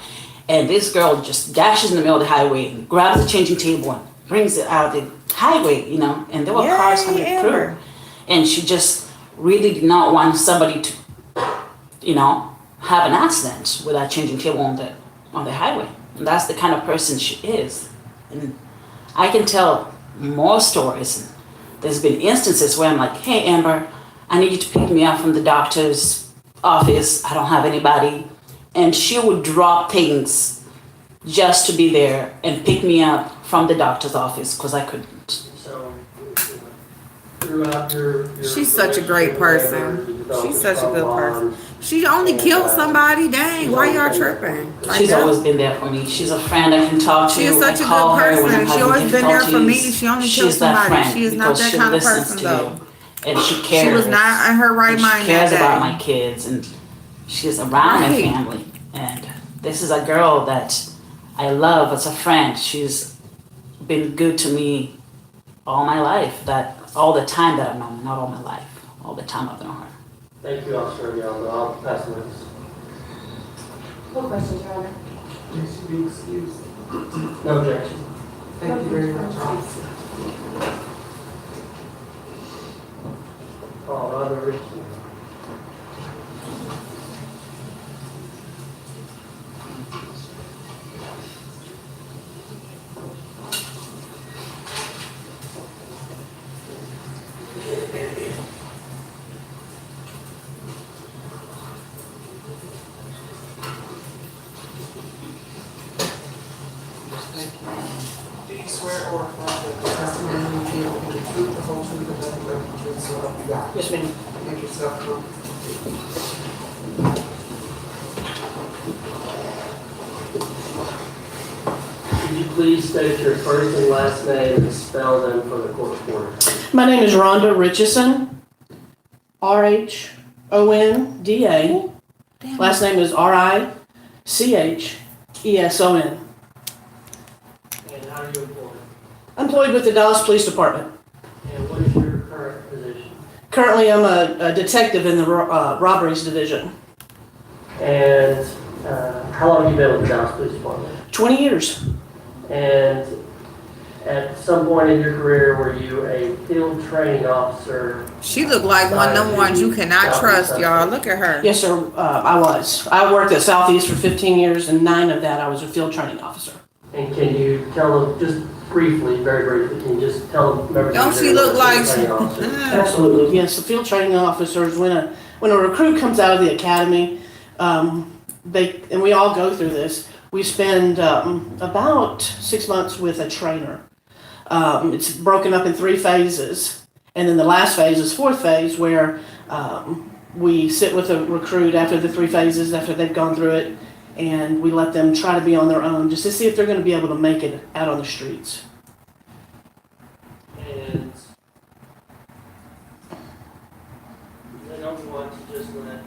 And this girl just dashes in the middle of the highway and grabs the changing table and brings it out of the highway, and there were cars coming through. And she just really did not want somebody to, have an accident with that changing table on the highway. And that's the kind of person she is. And I can tell more stories. There's been instances where I'm like, "Hey, Amber, I need you to pick me up from the doctor's office. I don't have anybody." And she would drop things just to be there and pick me up from the doctor's office because I couldn't. So, throughout your She's such a great person. She's such a good person. She only killed somebody. Dang, why y'all tripping? She's always been there for me. She's a friend I can talk to. She is such a good person. She always been there for me. She only killed somebody. She is not that kind of person though. And she cares. She was not in her right mind. She cares about my kids, and she's around my family. And this is a girl that I love as a friend. She's been good to me all my life. All the time that I've known her, not all my life. All the time I've known her. Thank you, Officer Gallo. I'll pass the witness. No questions, Your Honor. May she be excused. No objection. Thank you very much, officer. Other Richardson. Do you swear or affirm that the testimony you give will be the truth, the whole truth, and nothing but the truth, so help you God? Yes, ma'am. Make yourself comfortable. Could you please state your first and last name and spell them for the court reporter? My name is Rhonda Richardson, R-H-O-N-D-A. Last name is R-I-C-H-E-S-O-N. And how are you employed? I'm employed with the Dallas Police Department. And what is your current position? Currently, I'm a detective in the robberies division. And how long have you been with the Dallas Police Department? 20 years. And at some point in your career, were you a field training officer? She looked like one of them ones you cannot trust, y'all. Look at her. Yes, sir. I was. I worked at Southeast for 15 years, and 9 of that I was a field training officer. And can you tell them, just briefly, very briefly, can you just tell them members Don't of she your look like training officer? Absolutely, yes. The field training officers, when a recruit comes out of the academy, and we all go through this. We spend about 6 months with a trainer. It's broken up in 3 phases, and then the last phase is 4th phase, where We sit with a recruit after the 3 phases, after they've gone through it, and we let them try to be on their own just to see if they're going to be able to make it out on the streets. And I don't want to just let.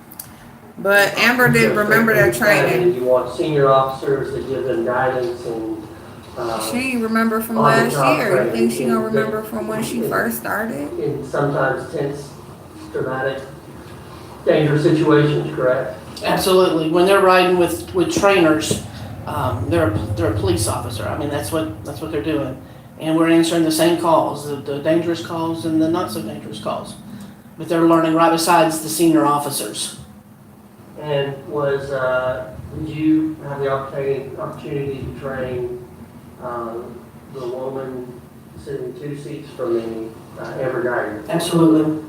But Amber did remember that training. You want senior officers to give them guidance and. She ain't remember from last year. You think she gonna remember from when she first started? In sometimes tense, dramatic, dangerous situations, correct? Absolutely. When they're riding with trainers, they're a police officer. I mean, that's what they're doing, and we're answering the same calls, the dangerous calls and the not so dangerous calls. But they're learning right besides the senior officers. And did you have the opportunity to train the woman sitting 2 seats from me, Amber Guyger? Absolutely.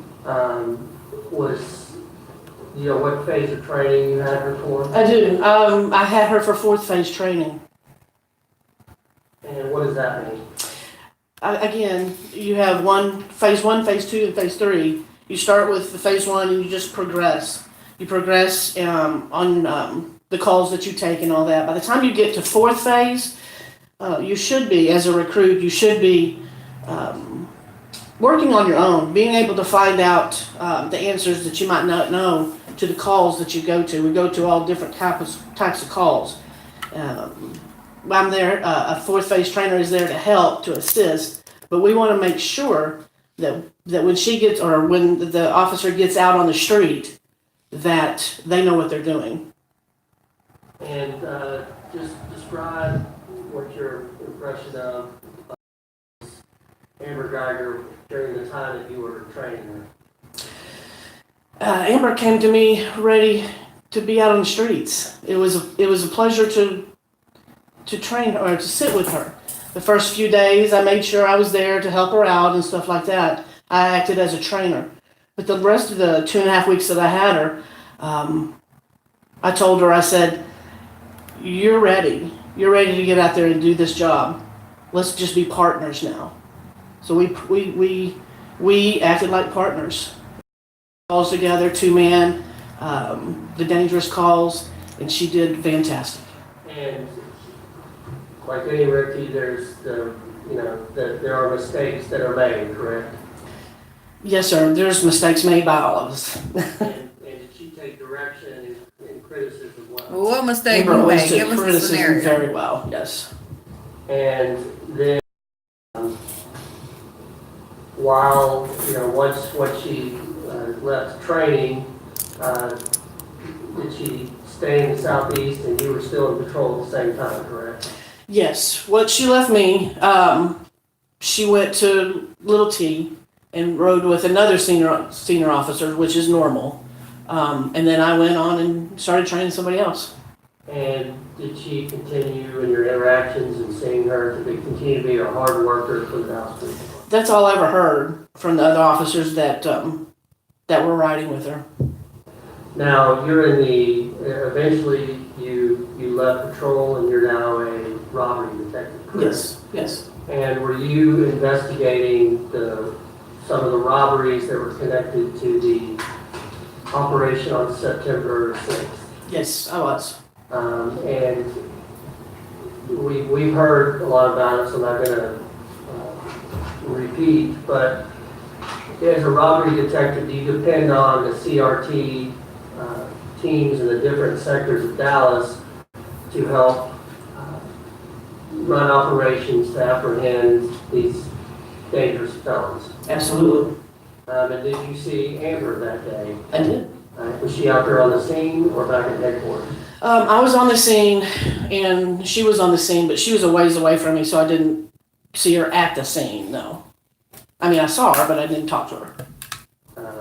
What phase of training you had her for? I do. I had her for 4th phase training. And what does that mean? Again, you have phase 1, phase 2, and phase 3. You start with the phase 1 and you just progress. You progress on the calls that you take and all that. By the time you get to 4th phase, you should be, as a recruit, you should be working on your own, being able to find out the answers that you might not know to the calls that you go to. We go to all different types of calls. I'm there, a 4th phase trainer is there to help, to assist, but we want to make sure that when she gets, or when the officer gets out on the street, that they know what they're doing. And just describe what your impression of Amber Guyger during the time that you were training her. Amber came to me ready to be out on the streets. It was a pleasure to train her, or to sit with her. The first few days, I made sure I was there to help her out and stuff like that. I acted as a trainer. But the rest of the 2.5 weeks that I had her, I told her, I said, you're ready. You're ready to get out there and do this job. Let's just be partners now. So we acted like partners. Calls together, 2-man, the dangerous calls, and she did fantastic. And like any rookie, there are mistakes that are made, correct? Yes, sir. There's mistakes made by all of us. and did she take direction and criticism well? Well, what mistake Amber you always made? took Give us a criticism scenario. very well. Yes. And then, once she left training, did she stay in the southeast and you were still in patrol at the same time, correct? Yes. What she left me, she went to Little T and rode with another senior officer, which is normal. And then I went on and started training somebody else. And did she continue in your interactions and seeing her to continue to be a hard worker for the house people? That's all I ever heard from the other officers that were riding with her. Now, eventually you left patrol and you're now a robbery detective, correct? Yes. And were you investigating some of the robberies that were connected to the operation on September 6th? Yes, I was. And we've heard a lot about it, so I'm not going to repeat, but as a robbery detective, do you depend on the CRT teams in the different sectors of Dallas to help run operations to apprehend these dangerous felons? Absolutely. And did you see Amber that day? I did. Was she out there on the scene or back at headquarters? I was on the scene, and she was on the scene, but she was a ways away from me, so I didn't see her at the scene, no. I mean, I saw her, but I didn't talk to her.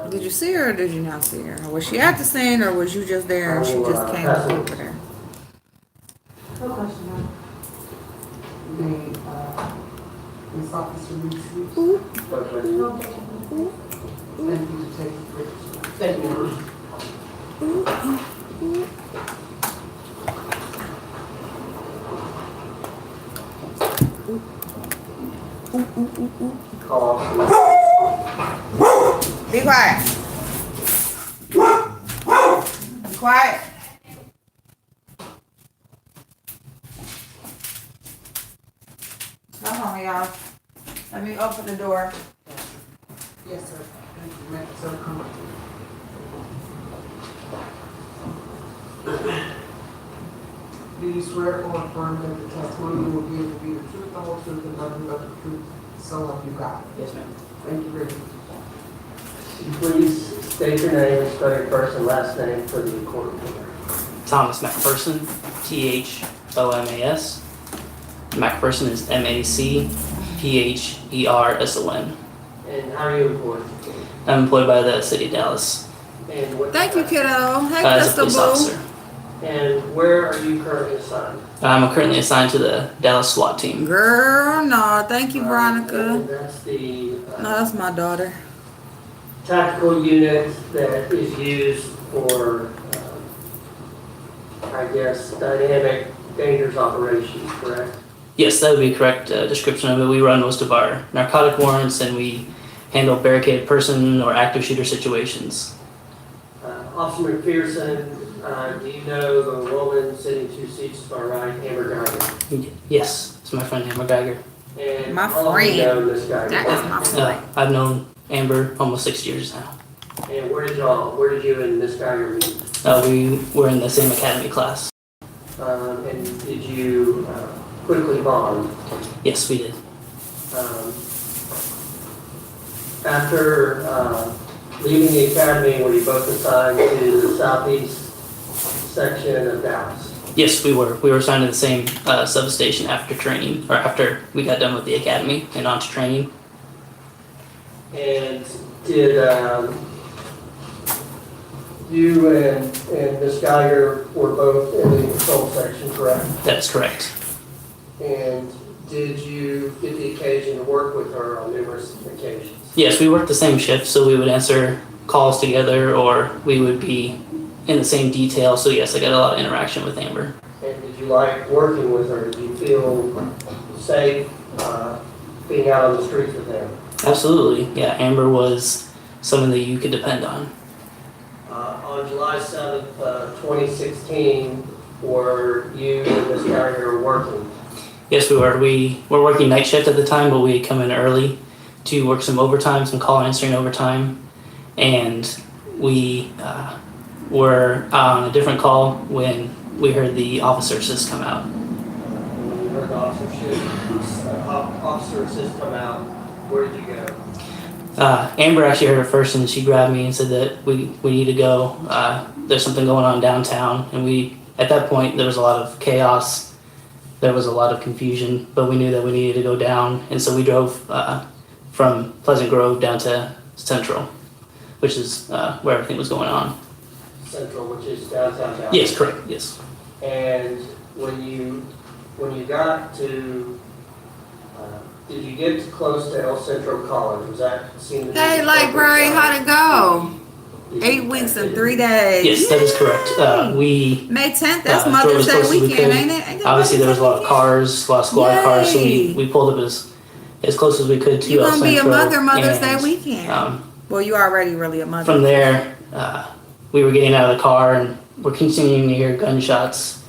Did you see her or did you not see her? Or was she at the scene or was you just there and she just came over there? No question, ma'am. Ms. Officer Reese. Thank you for taking pictures. Thank you. Call. Be quiet. Come on, y'all. Let me open the door. Yes, sir. Thank you, ma'am. Sir, come on. Do you swear or affirm that the testimony you will give will be the truth, the whole truth, and nothing but the truth? So help you God. Yes, ma'am. Thank you very much. Please state your name and spell your first and last name for the court reporter. Thomas McPherson, THOMAS. McPherson is MACPHERSON. And how are you employed? I'm employed by the city of Dallas And what? Thank you, kiddo. Hey, as a Crystal police Boo. officer. And where are you currently assigned? I'm currently assigned to the Dallas SWAT team. Girl, no. Thank you, And Veronica. that's the No, that's my daughter. tactical unit that is used for, I guess, dynamic dangerous operations, correct? Yes, that would be a correct description of it. We run most of our narcotic warrants and we handle barricaded person or active shooter situations. Officer McPherson, do you know the woman sitting 2 seats to my right, Amber Guyger? Yes, it's my friend Amber Guyger. And My how long have you friend. known this Guyger? That is my friend. I've known Amber almost 6 years now. And where did you and Miss Guyger meet? We were in the same academy class. And did you quickly bond? Yes, we did. After leaving the academy, were you both assigned to the southeast section of Dallas? Yes, we were. We were assigned to the same substation after training, or after we got done with the academy and on to training. And did you and Miss Guyger were both in the patrol section, correct? That's correct. And did you get the occasion to work with her on numerous occasions? Yes, we worked the same shift, so we would answer calls together, or we would be in the same detail. So yes, I got a lot of interaction with Amber. And did you like working with her? Did you feel safe being out on the streets with her? Absolutely, yeah. Amber was someone that you could depend on. On July 7th, 2016, were you and Ms. Guyger working? Yes, we were. We were working night shift at the time, but we had come in early to work some overtime, some call answering overtime, and we were on a different call when we heard the officer assist come out. When you heard the officer assist come out, where did you go? Amber actually heard it first, and she grabbed me and said that we need to go. There's something going on downtown, and at that point there was a lot of chaos. There was a lot of confusion, but we knew that we needed to go down, and so we drove from Pleasant Grove down to Central, which is where everything was going on. Central, which is downtown Dallas? Yes, correct, yes. And when you got to, did you get close to El Centro College? Was that seem to be? Hey, library, how'd it go? 8 weeks and 3 days. Yes, that is correct. We May 10th, that's drove Mother's as Day close as we weekend, could. ain't it? Ain't that Obviously, there was Mother's a lot of cars, a lot of squad cars, so Yay. we pulled up as close as we could to You El gonna be a Centro, mother Mother's Day and, weekend. Well, you already really a mother. From there, we were getting out of the car and we're continuing to hear gunshots.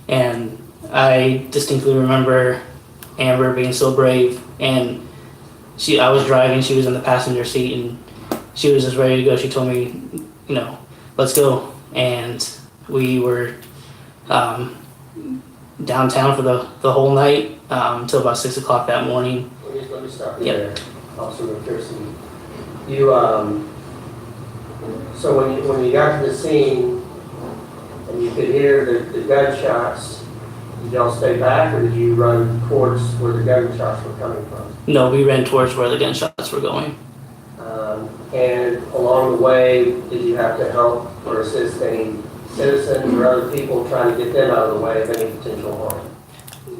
And I distinctly remember Amber being so brave. And I was driving, she was in the passenger seat, and she was just ready to go. She told me, let's go. And we were downtown for the whole night until about 6 o'clock that morning. Let me stop you there, Officer McPherson. You, so when you got to the scene and you could hear the gunshots, did y'all stay back or did you run towards where the gunshots were coming from? No, we ran towards where the gunshots were going. And along the way, did you have to help or assist any citizens or other people trying to get them out of the way of any potential harm?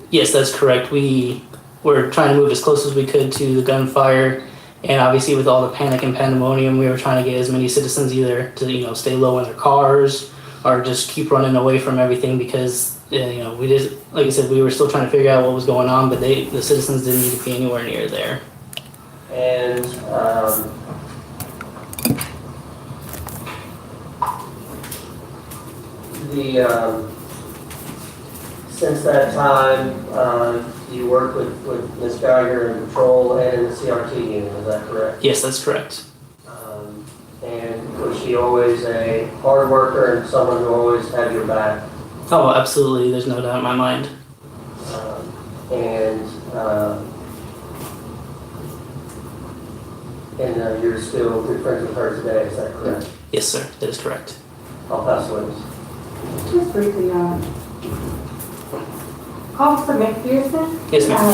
Yes, that's correct. We were trying to move as close as we could to the gunfire, and obviously with all the panic and pandemonium, we were trying to get as many citizens either to stay low in their cars or just keep running away from everything because we just, like I said, we were still trying to figure out what was going on, but the citizens didn't need to be anywhere near there. And the since that time, you worked with Ms. Guyger in patrol and in the CRT unit, is that correct? Yes, that's correct. And was she always a hard worker and someone who always had your back? Oh, absolutely. There's no doubt in my mind. And you're still good friends with her today, is that correct? Yes, sir. That is correct. I'll pass the witness. Just briefly, Officer McPherson? Yes, ma'am.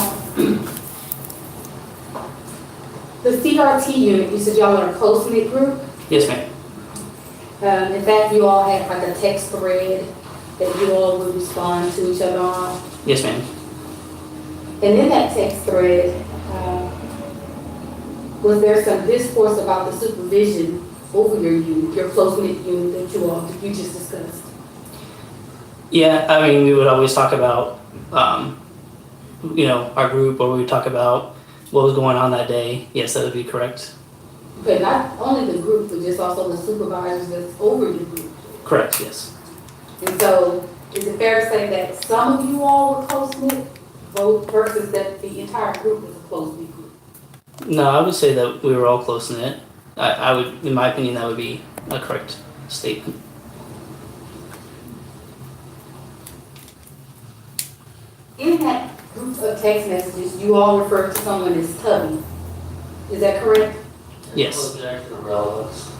The CRT unit, you said y'all are a close-knit group? Yes, ma'am. In fact, you all had like a text thread that you all would respond to each other on. Yes, ma'am. And in that text thread, was there some discourse about the supervision over your unit, your close-knit unit that you just discussed? Yeah, I mean, we would always talk about, our group, or we would talk about what was going on that day. Yes, that would be correct. But not only the group, but just also the supervisors that's over the group. Correct, yes. And so, is it fair to say that some of you all were close-knit, versus that the entire group was a close-knit group? No, I would say that we were all close-knit. I would, in my opinion, that would be a correct statement. In that group of text messages, you all refer to someone as Tubby. Is that correct? Yes. Objection of relevance.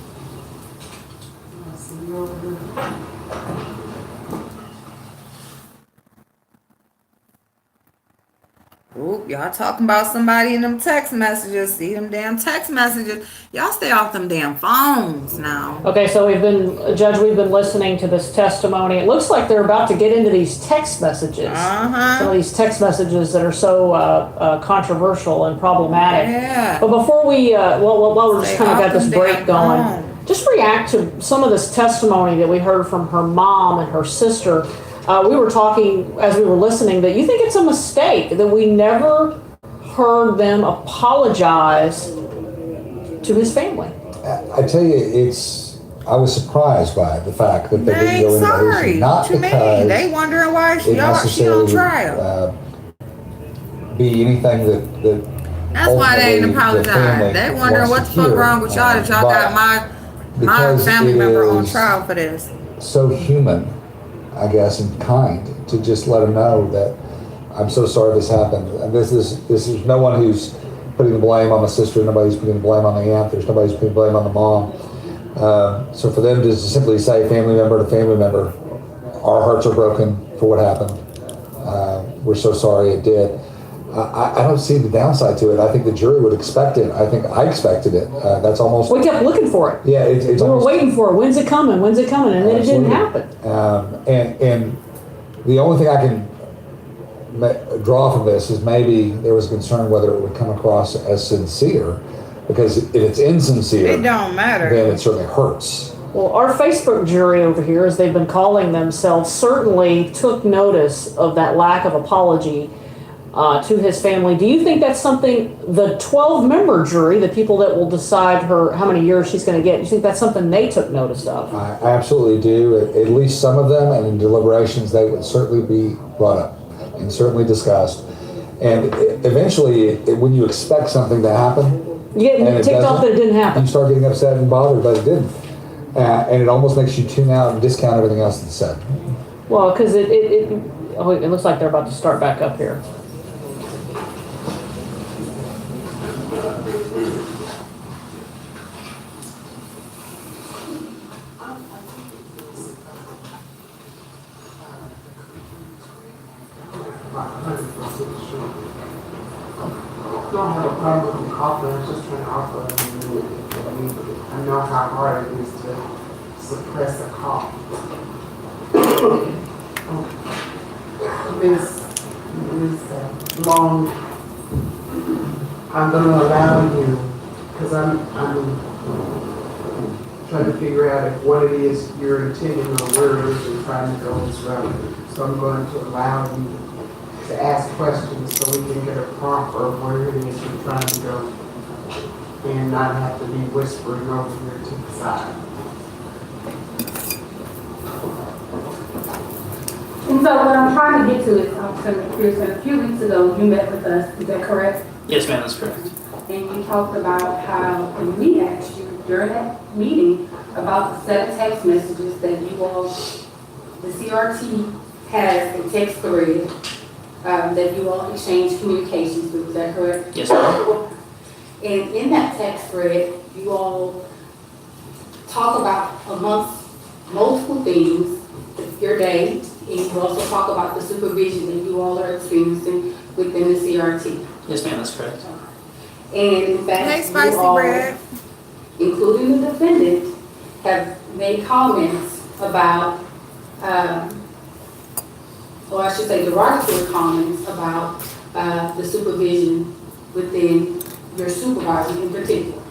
Oop, y'all talking about somebody in them text messages. See them damn text messages. Y'all stay off them damn phones now. Okay, so we've been listening to this testimony. It looks like they're about to get into these text messages. Some of these text messages that are so controversial and problematic. Yeah. But before we, while we're just Stay kind of got off this them break damn going, phones. just react to some of this testimony that we heard from her mom and her sister. We were talking as we were listening that you think it's a mistake that we never heard them apologize to his family. I tell you, I was surprised by the fact that they didn't go into the history. Not What you because mean? They wondering why she on trial. Be anything that That's why they ain't ultimately the apologized. family They wondering wants what the to fuck hear. wrong with y'all that y'all But got my because family it member on is trial for this. so human, I guess, and kind to just let them know that I'm so sorry this happened. And this is no one who's putting the blame on the sister. Nobody's putting the blame on the aunt. There's nobody's putting the blame on the mom. So for them to simply say family member to family member, our hearts are broken for what happened. We're so sorry it did. I don't see the downside to it. I think the jury would expect it. I think I expected it. That's almost. We kept looking for it. Yeah, it's we were almost, waiting for it. When's it coming? When's it coming? And then it didn't happen. And the only thing I can draw from this is maybe there was concern whether it would come across as sincere, because if it's insincere, It don't matter. then it certainly hurts. Well, our Facebook jury over here, as they've been calling themselves, certainly took notice of that lack of apology to his family. Do you think that's something the 12-member jury, the people that will decide how many years she's going to get, do you think that's something they took notice of? I absolutely do. At least some of them, and in deliberations, they would certainly be brought up and certainly discussed. And eventually, when you expect something to happen, you get ticked off that it didn't happen. You start getting upset and bothered, but it didn't. And it almost makes you tune out and discount everything else that's said. Well, because it looks like they're about to start back up here. I don't have a problem with offering, I was just trying to offer I know how hard it is to suppress a cough. This long, I'm gonna allow you, because I'm trying to figure out if what it is you're intending or where it is you're trying to go is relevant. So I'm going to allow you to ask questions so we can get a prompt of where it is you're trying to go and not have to be whispering over here to the side. And so what I'm trying to get to a few weeks ago, you met with us, is that correct? Yes, ma'am, that's correct. And you talked about how, and we asked you during that meeting about the set of text messages that you all, the CRT has a text thread that you all exchange communications with, is that correct? Yes, ma'am. And in that text thread, you all talk about, amongst multiple things, your day, and you also talk about the supervision that you all are experiencing within the CRT. Yes, ma'am, that's correct. And in fact, Hey, spicy you all, bread. including the defendant, have made comments about, or I should say derogatory comments about the supervision within your supervisor in particular.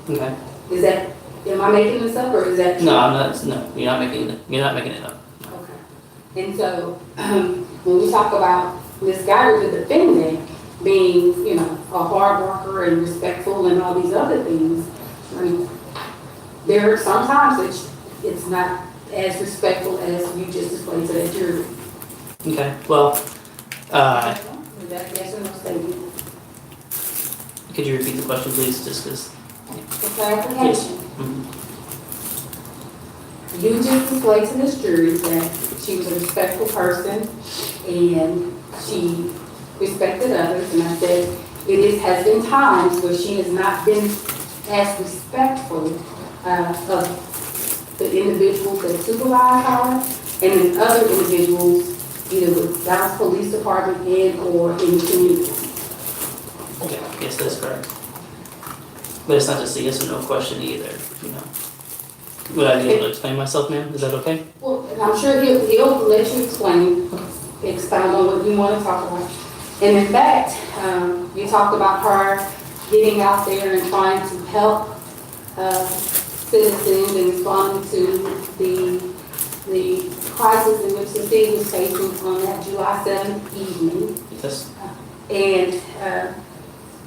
Okay. Is that, am I making this up or is that true? No, I'm not. No, you're not making it. You're not making it up. Okay. And so when we talk about Ms. Guyger, the defendant, being, you know, a hard worker and respectful and all these other things, I mean, there are sometimes it's not as respectful as you just displayed to that jury. Okay. Well, Is that yes or no statement? could you repeat the question, please, just because? For clarification. Mhm. You just displayed to this jury that she was a respectful person and she respected others, and I said has been times where she has not been as respectful of the individuals that supervise her and then other individuals either with Dallas Police Department and or in the community. Okay. Yes, that's correct. But it's not just a yes or no question either. You know. Would I be able to explain myself, ma'am? Is that okay? Well, and I'm sure he'll let you expound on what you want to talk about. And in fact, you talked about her getting out there and trying to help citizens and responding to the crisis in which the city was facing on that July 7th evening. Yes. And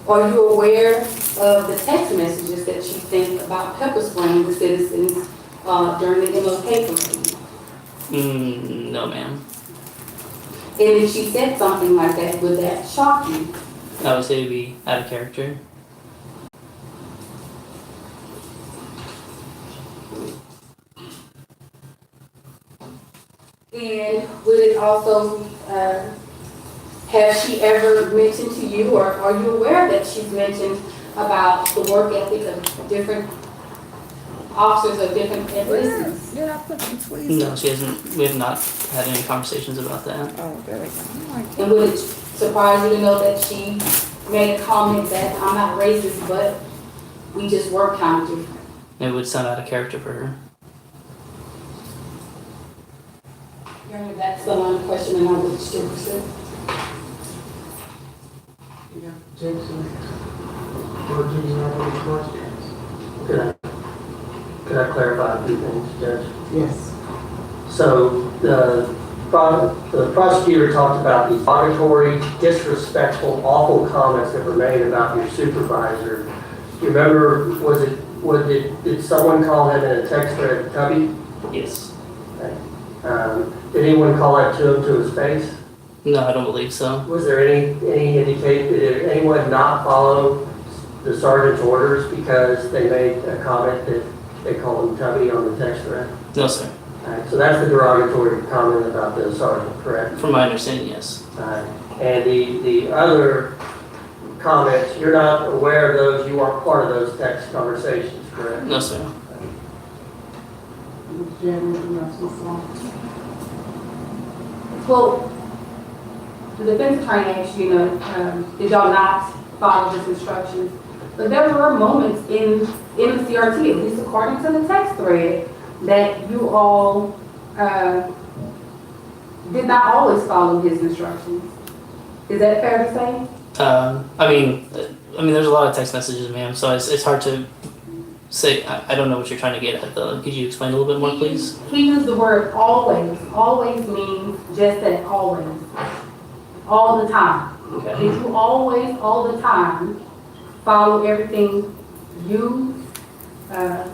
are you aware of the text messages that she sent about pepper spraying the citizens during the MLK parade? No, ma'am. And if she said something like that, would that shock you? I would say it'd be out of character. And would it also, has she ever mentioned to you, or are you aware that she's mentioned about the work ethic of different officers of different ethnicities? Did I put some tweezers? No, she hasn't. We have not had any conversations about that. Oh, there we go. And would it surprise you to know that she made a comment that I'm not racist, but we just work kind of different? It would sound out of character for her. That's the one question, and I would still pursue. Jason, or do you have any questions? Could I clarify a few things, Judge? Yes. So the prosecutor talked about these auditory, disrespectful, awful comments that were made about your supervisor. Do you remember, did someone call him in a text thread Tubby? Yes. Okay. Did anyone call that to him to his face? No, I don't believe so. Was there any indication, did anyone not follow the sergeant's orders because they made a comment that they called him Tubby on the text thread? No, sir. Alright, so that's the derogatory comment about the sergeant, correct? From my understanding, yes. Alright, and the other comments, you're not aware of those, you aren't part of those text conversations, correct? No, sir. Well, the defense attorney asked you, did y'all not follow his instructions? But there were moments in the CRT, at least according to the text thread, that you all did not always follow his instructions. Is that fair to say? I mean, there's a lot of text messages, ma'am. So it's hard to say. I don't know what you're trying to get at, though. Could you explain a little bit more, please? He used the word always. Always means just that, always. All the time. Okay. Did you always, all the time, follow everything you, the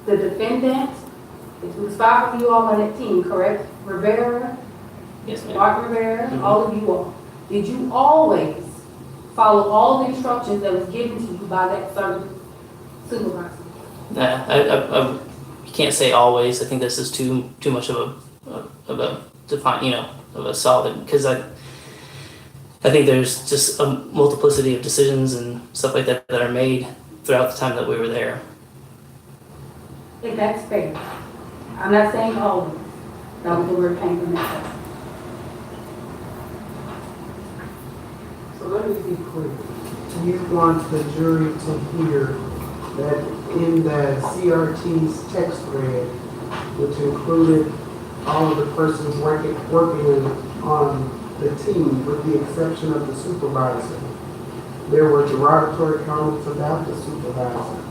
defendant, it was 5 of you all on that team, correct? Rivera, Yes, ma'am. Mark Rivera, all of you all, did you always follow all the instructions that was given to you by that certain supervisor? Nah, you can't say always. I think this is too much of a define, of a solid, because I think there's just a multiplicity of decisions and stuff like that that are made throughout the time that we were there. If that's fair. I'm not saying always. That was the word came from that. So let me be clear. You want the jury to hear that in the CRT's text thread, which included all of the persons working on the team, with the exception of the supervisor, there were derogatory comments about the supervisor,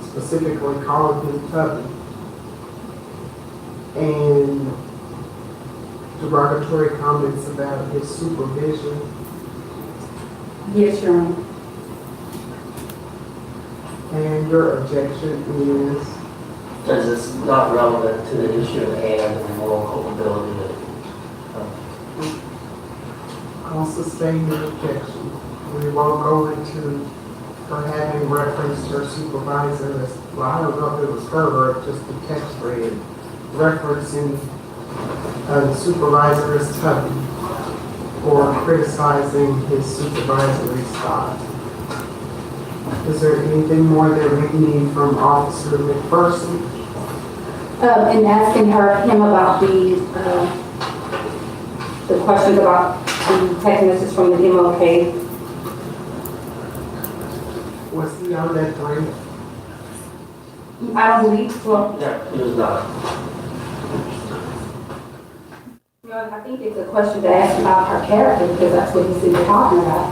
specifically calling him Tubby, and derogatory comments about his supervision. Yes, Your Honor. And your objection is? Because it's not relevant to the issue at hand and the moral culpability of I'll sustain your objection. We won't go into her having referenced her supervisor as, well, I don't know if it was her or just the text thread, referencing the supervisor as Tubby or criticizing his supervisory style. Is there anything more that we need from Officer McPherson? And asking him about the questions about the text message from the MLK. Was he on that thread? I don't believe so. Yeah, it was not. You know, I think it's a question to ask about her character, because that's what you see we're talking about.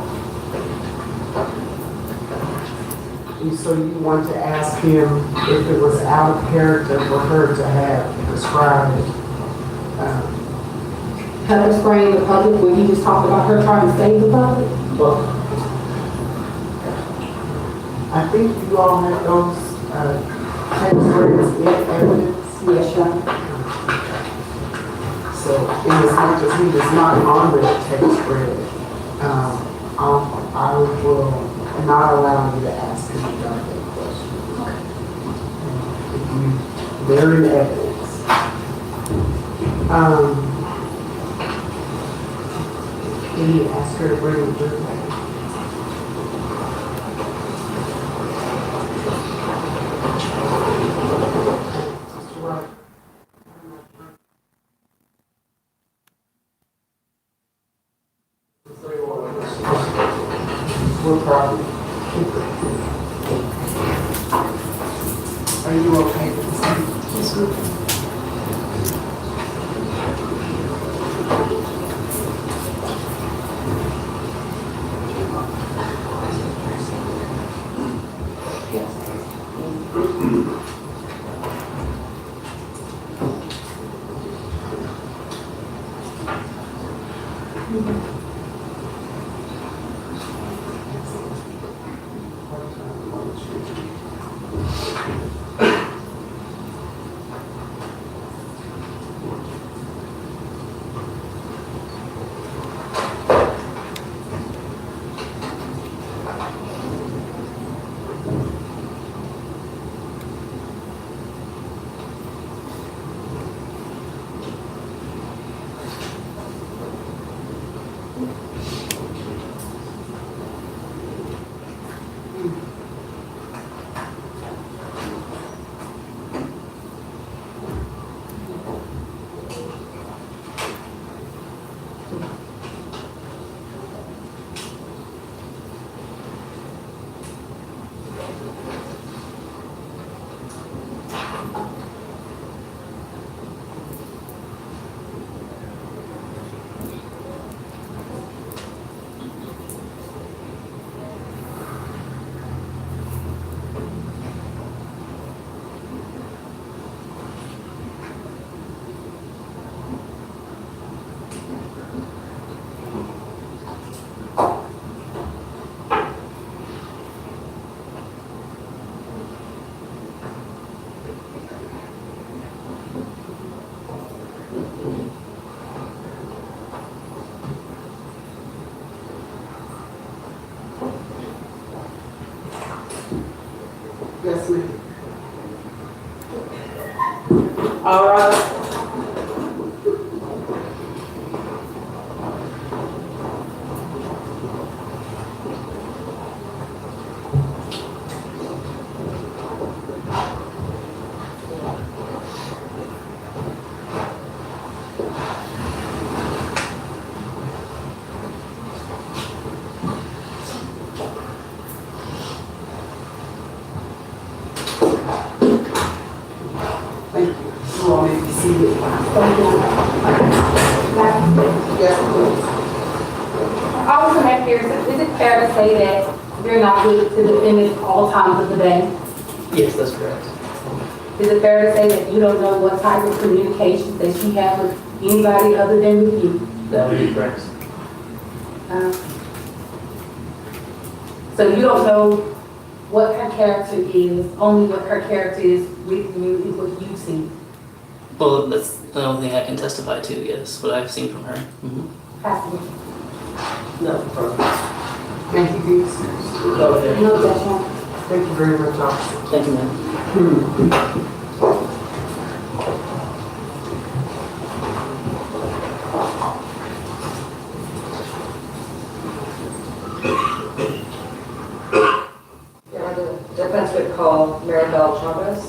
And so you want to ask him if it was out of character for her to have described Pepper spraying the public when he just talked about her trying to save the public? Well, I think you all had those text threads in evidence. Yes, Your Honor. So in as much as he was not on the text thread, I will not allow you to ask him about that question. They're in evidence. Can you ask her to bring the jury back? We're probably. Are you okay with this? Yes, ma'am. All right. Thank you. You all may be seated. Yes, please. I was gonna ask you, is it fair to say that you're not with the defendant all times of the day? Yes, that's correct. Is it fair to say that you don't know what type of communications that she has with anybody other than with you? That would be correct. So you don't know what her character is, only what her character is with you is what you see. Well, that's the only thing I can testify to, yes, what I've seen from her. Possibly. No problem. Thank you, Dees. No judgment. Thank you very much, officer. Thank you, ma'am. Yeah, the defense would call Maribel Chavez.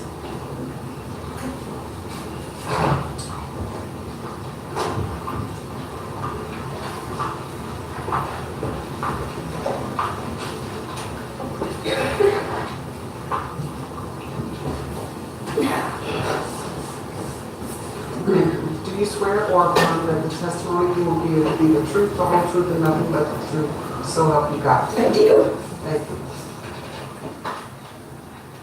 Do you swear or affirm that the testimony you will give will be the truth, the whole truth, and nothing but the truth? So help you God. I do. Thank you.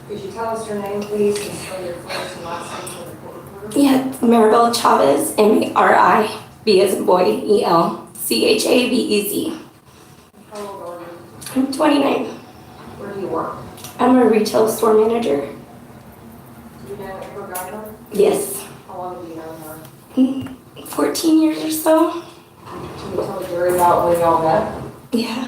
Could you tell us your name, please, and spell your first and last name for the court reporter? Yeah, Maribel Chavez, M-A-R-I-B as in boy, E-L-C-H-A-V-E-Z. How old are you? I'm 29. Where do you work? I'm a retail store manager. Do you know Amber Guyger? Yes. How long have you known her? 14 years or so. Can you tell the jury about when y'all met? Yeah.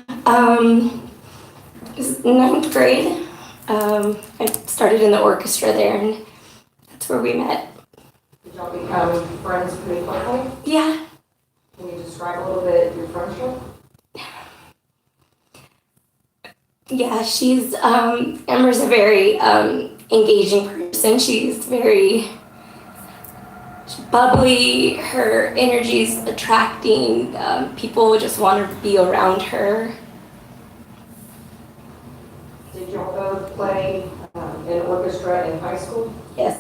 It was ninth grade. I started in the orchestra there, and that's where we met. Did y'all become friends pretty quickly? Yeah. Can you describe a little bit your friendship? Yeah, she's, Amber's a very engaging person. She's very bubbly. Her energy's attracting. People just want to be around her. Did y'all both play in orchestra in high school? Yes.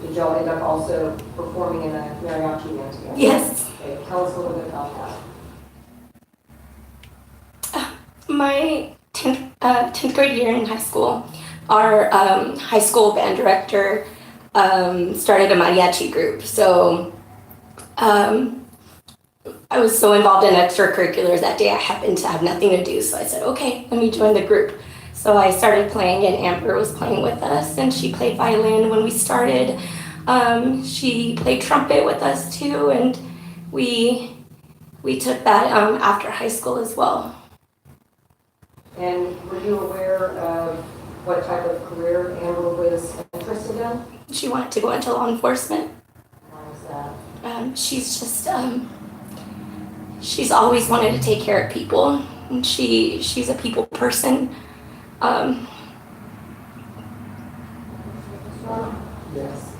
Did y'all end up also performing in a mariachi band together? Yes. Okay, tell us a little bit about that. My 10th grade year in high school, our high school band director started a mariachi group. So I was so involved in extracurriculars that day, I happened to have nothing to do. So I said, okay, let me join the group. So I started playing, and Amber was playing with us, and she played violin when we started. She played trumpet with us too, and we took that after high school as well. And were you aware of what type of career Amber was interested in? She wanted to go into law enforcement. Why was that? She's just, she's always wanted to take care of people. And she's a people person. Yes.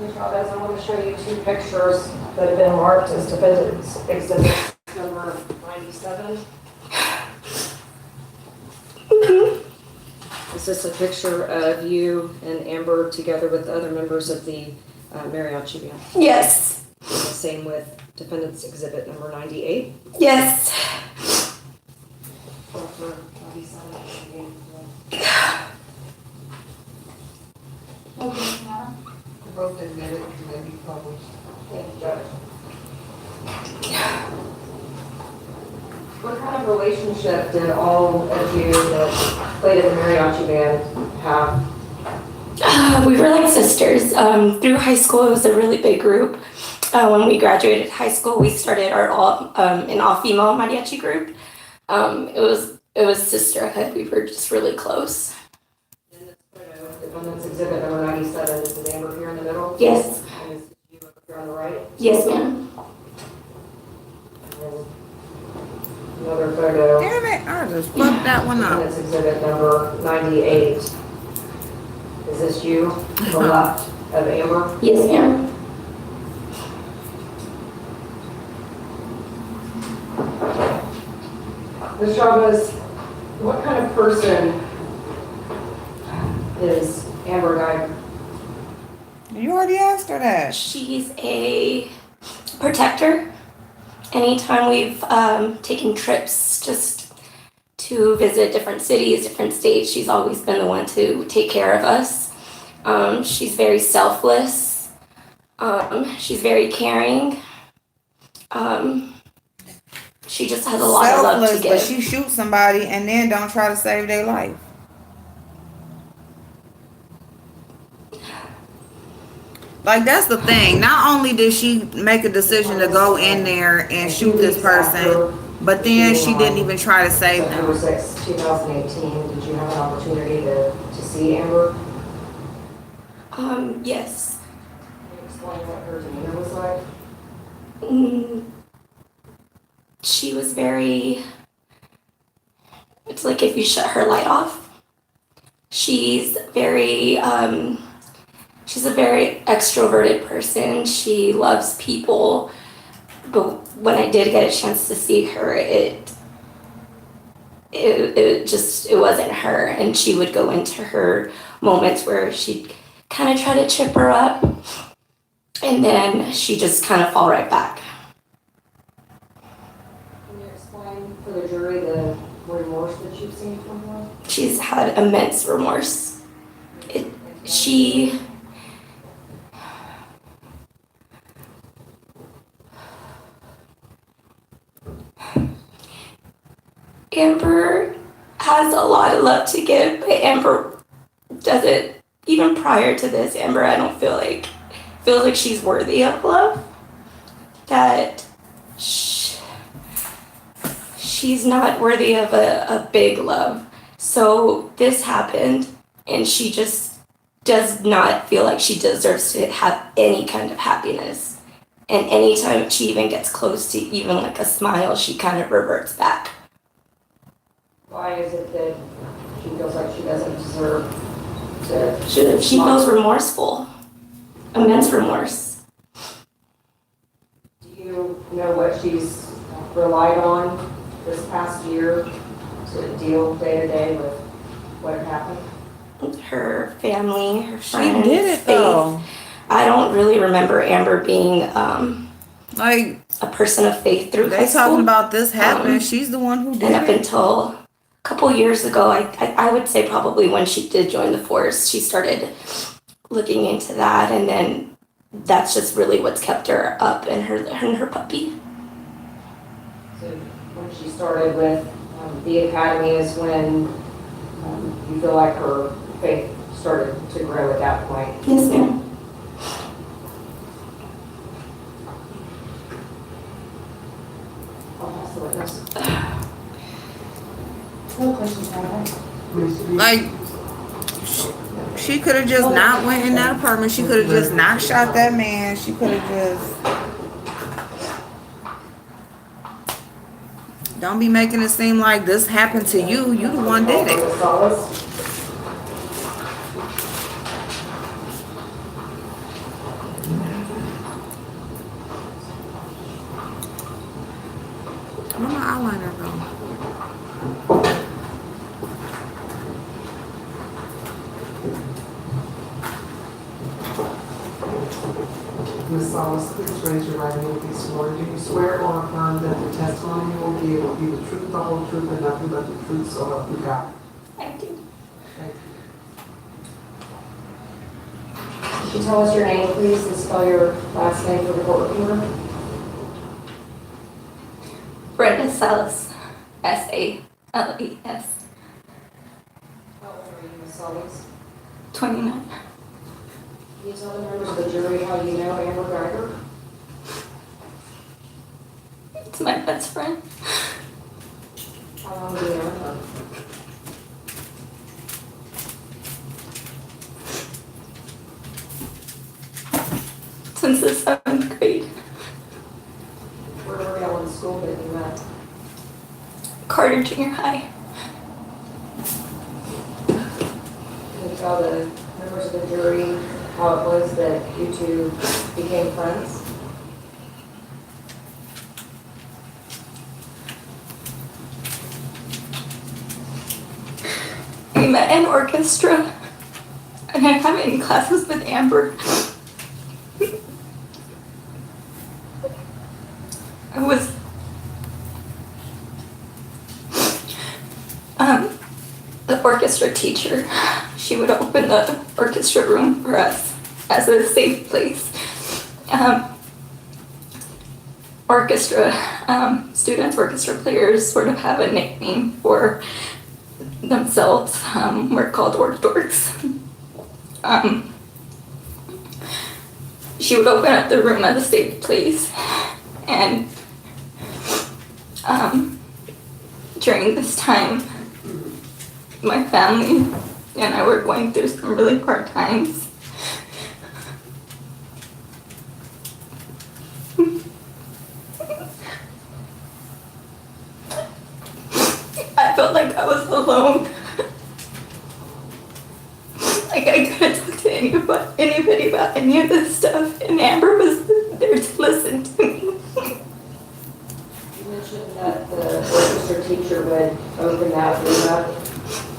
Ms. Chavez, I want to show you two pictures that have been marked as defendants exhibit number 97. Is this a picture of you and Amber together with other members of the mariachi band? Yes. And the same with defendants exhibit number 98? Yes. Both admitted and then be published. Thank you, Judge. What kind of relationship did all of you that played in the mariachi band have? We were like sisters. Through high school, it was a really big group. When we graduated high school, we started our an all-female mariachi group. It was sisterhood. We were just really close. In this photo, And that's exhibit number 97. This is Amber here in the middle? Yes. And this is you up here on the right? Yes, ma'am. And another photo. Damn it, I just fucked that one And up. that's exhibit number 98. Is this you to the left of Amber? Yes, ma'am. Ms. Chavez, what kind of person is Amber Guyger? You already asked her that. She's a protector. Anytime we've taken trips just to visit different cities, different states, she's always been the one to take care of us. She's very selfless. She's very caring. She just has a lot of love to Selfless, give. but she shoots somebody and then don't try to save their life. Like, that's the thing. Not only did she make a decision to go in there and shoot this person, but then she didn't even try to save September them. 6, 2018, did you have an opportunity to see Amber? Yes. Can you explain what her demeanor was like? She was very, it's like if you shut her light off. She's a very extroverted person. She loves people. But when I did get a chance to see her, it wasn't her. And she would go into her moments where she'd kind of try to chip her up. And then she just kind of fall right back. Can you explain for the jury the remorse that you've seen from her? She's had immense remorse. Amber has a lot of love to give, but Amber doesn't, even prior to this, Amber, I don't feels like she's worthy of love. That she's not worthy of a big love. So this happened, and she just does not feel like she deserves to have any kind of happiness. And anytime she even gets close to even like a smile, she kind of reverts back. Why is it that she feels like she doesn't deserve to? She feels remorseful, immense remorse. Do you know what she's relied on this past year to deal day to day with what had happened? Her family, her friends. She did it though. I don't really remember Amber being like a person of faith through high they school. talking about this happening. She's the one who did And up it. until a couple years ago, I would say probably when she did join the force, she started looking into that, and then that's just really what's kept her up and her puppy. So when she started with the academy is when you feel like her faith started to grow at that point. Yes, ma'am. I'll pass the witness. No questions, Madam. Like, she could have just not went in that apartment. She could have just not shot that man. She could have just. Don't be making it seem like this happened to you. You the one did it. Where my eyeliner go? Ms. Salas, please raise your right hand and be sworn. Do you swear or affirm that the testimony you will give will be the truth, the whole truth, and nothing but the truth, so help you God? I do. Thank you. Could you tell us your name, please, and spell your last name for the court reporter? Brenda Salas, SALES. How old are you, Ms. Salas? 29. Can you tell the members of the jury how you know Amber Guyger? It's my best friend. How long have you known her? since the 7th grade. Where were y'all in school that you met? Carter Junior High. Can you tell the members of the jury how it was that you two became friends? We met in orchestra, and I have in classes with Amber. I was the orchestra teacher. She would open the orchestra room for us as a safe place. Orchestra students, orchestra players sort of have a nickname for themselves. We're called org dorks. She would open up the room as a safe place, and during this time, my family and I were going through some really hard times. I felt like I was alone. Like I couldn't talk to anybody about any of this stuff, and Amber was there to listen to me. You mentioned that the orchestra teacher would open that room up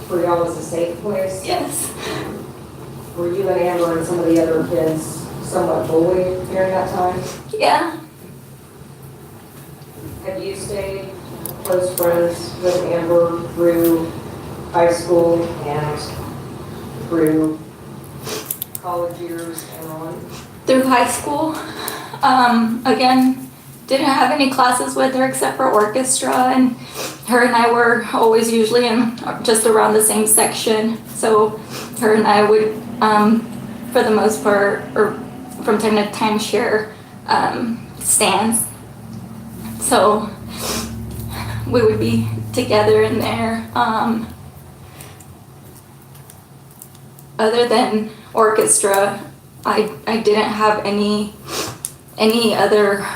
for y'all as a safe place. Yes. Were you and Amber and some of the other kids somewhat bullied during that time? Yeah. Have you stayed close friends with Amber through high school and through college years and on? Through high school. Again, didn't have any classes with her except for orchestra, and her and I were always usually in just around the same section. So her and I would, for the most part, or from time to time, share stands. So we would be together in there. Other than orchestra, I didn't have any other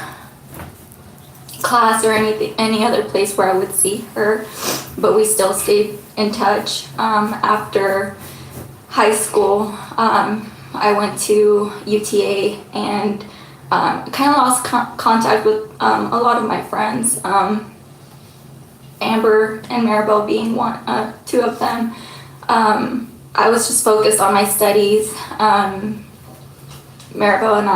class or any other place where I would see her, but we still stayed in touch. After high school, I went to UTA and kind of lost contact with a lot of my friends. Amber and Maribel being two of them. I was just focused on my studies. Maribel and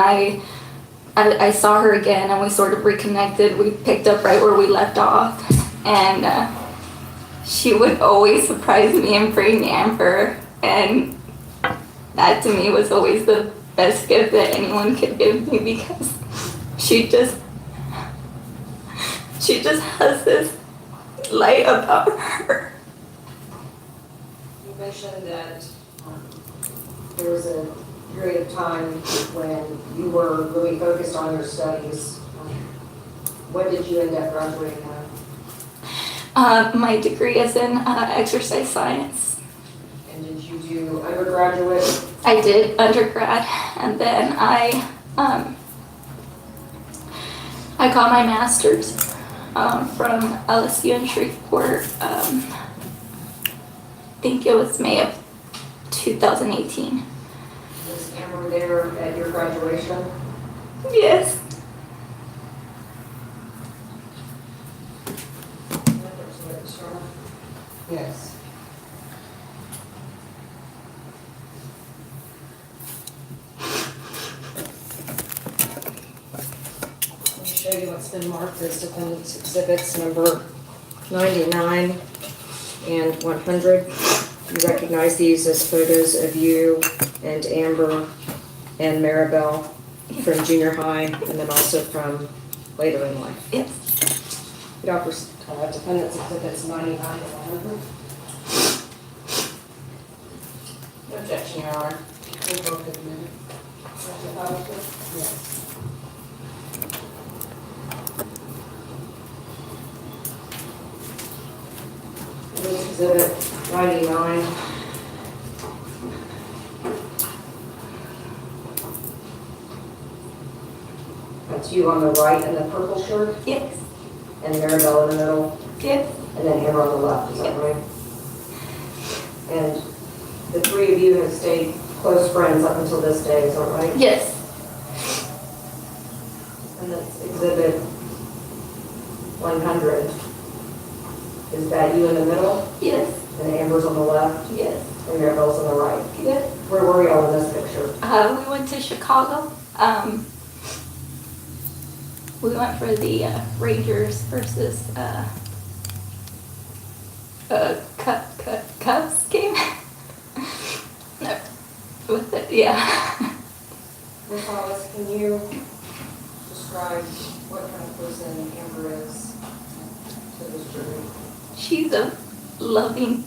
I saw her again and we sort of reconnected. We picked up right where we left off, and she would always surprise me and bring me Amber, and that to me was always the best gift that anyone could give me, because she just has this light about her. You mentioned that there was a period of time when you were really focused on your studies. What did you end up graduating with? My degree is in exercise science. And did you do undergraduate? I did undergrad, and then I got my master's from LSU in Shreveport. I think it was May of 2018. Was Amber there at your graduation? Yes. Yes. Let me show you what's been marked as defendant's exhibits number 99 and 100. You recognize these as photos of you and Amber and Maribel from junior high, and then also from later in life. Yes. It offers defendant's exhibits 99 and 100. No objection, Your Honor. We'll both admit it. Yes. Exhibit 99. Let That's you on the right in the purple shirt? Yes. And Maribel in the middle? Yes. And then Amber on the left, is that right? And the three of you have stayed close friends up until this day, is that right? Yes. And that's exhibit 100. Is that you in the middle? Yes. And Amber's on the left? Yes. And Maribel's on the right? Yes. Where were y'all in this picture? We went to Chicago. We went for the Rangers versus Cubs game. No, with it, yeah. Ms. Hollis, can you describe what kind of person Amber is to this jury? She's a loving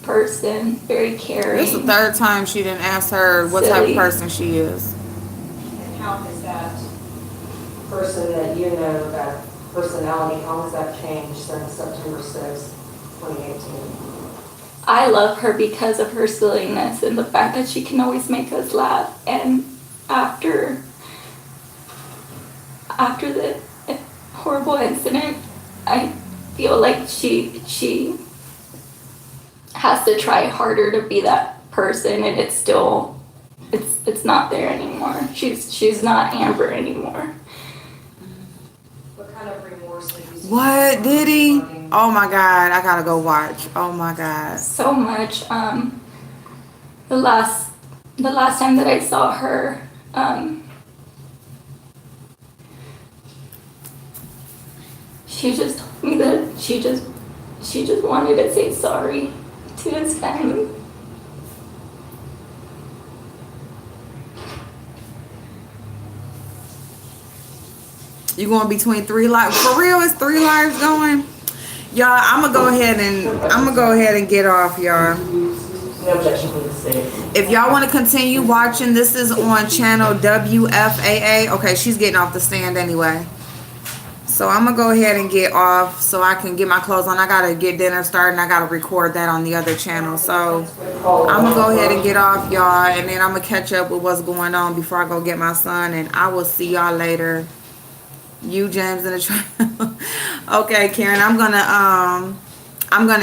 person, very caring. This is the third time she didn't ask her what type of Silly. person she is. And how has that person that you know, that personality, how has that changed since September 6th, 2018? I love her because of her silliness and the fact that she can always make us laugh. And after the horrible incident, I feel like she has to try harder to be that person, and it's still it's not there anymore. She's not Amber anymore. What kind of remorse have you seen? What did he? Oh my God, I gotta go watch. Oh my God. So much. The last time that I saw her, she just told me that she just wanted to say sorry to his family. You going between 3 lives? For real, is 3 lives going? Y'all, I'm gonna go ahead and get off, y'all. No objection, please. If y'all want to continue watching, this is on channel WFAA. Okay, she's getting off the stand anyway. So I'm gonna go ahead and get off so I can get my clothes on. I gotta get dinner started and I gotta record that on the other channel. So I'm gonna go ahead and get off, y'all, and then I'm gonna catch up with what's going on before I go get my son, and I will see y'all later. You, James, in the trial. Okay, Karen, I'm gonna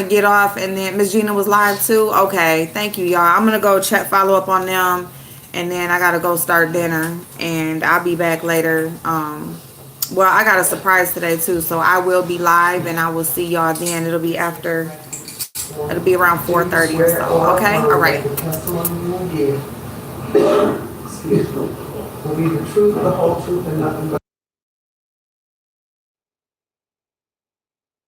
get off, and then Miss Gina was live too. Okay, thank you, y'all. I'm gonna go follow up on them, and then I gotta go start dinner, and I'll be back later. Well, I got a surprise today too, so I will be live, and I will see y'all then. It'll be around 4:30 or so. Okay, all right. The testimony you will give, excuse me, will be the truth, the whole truth, and nothing but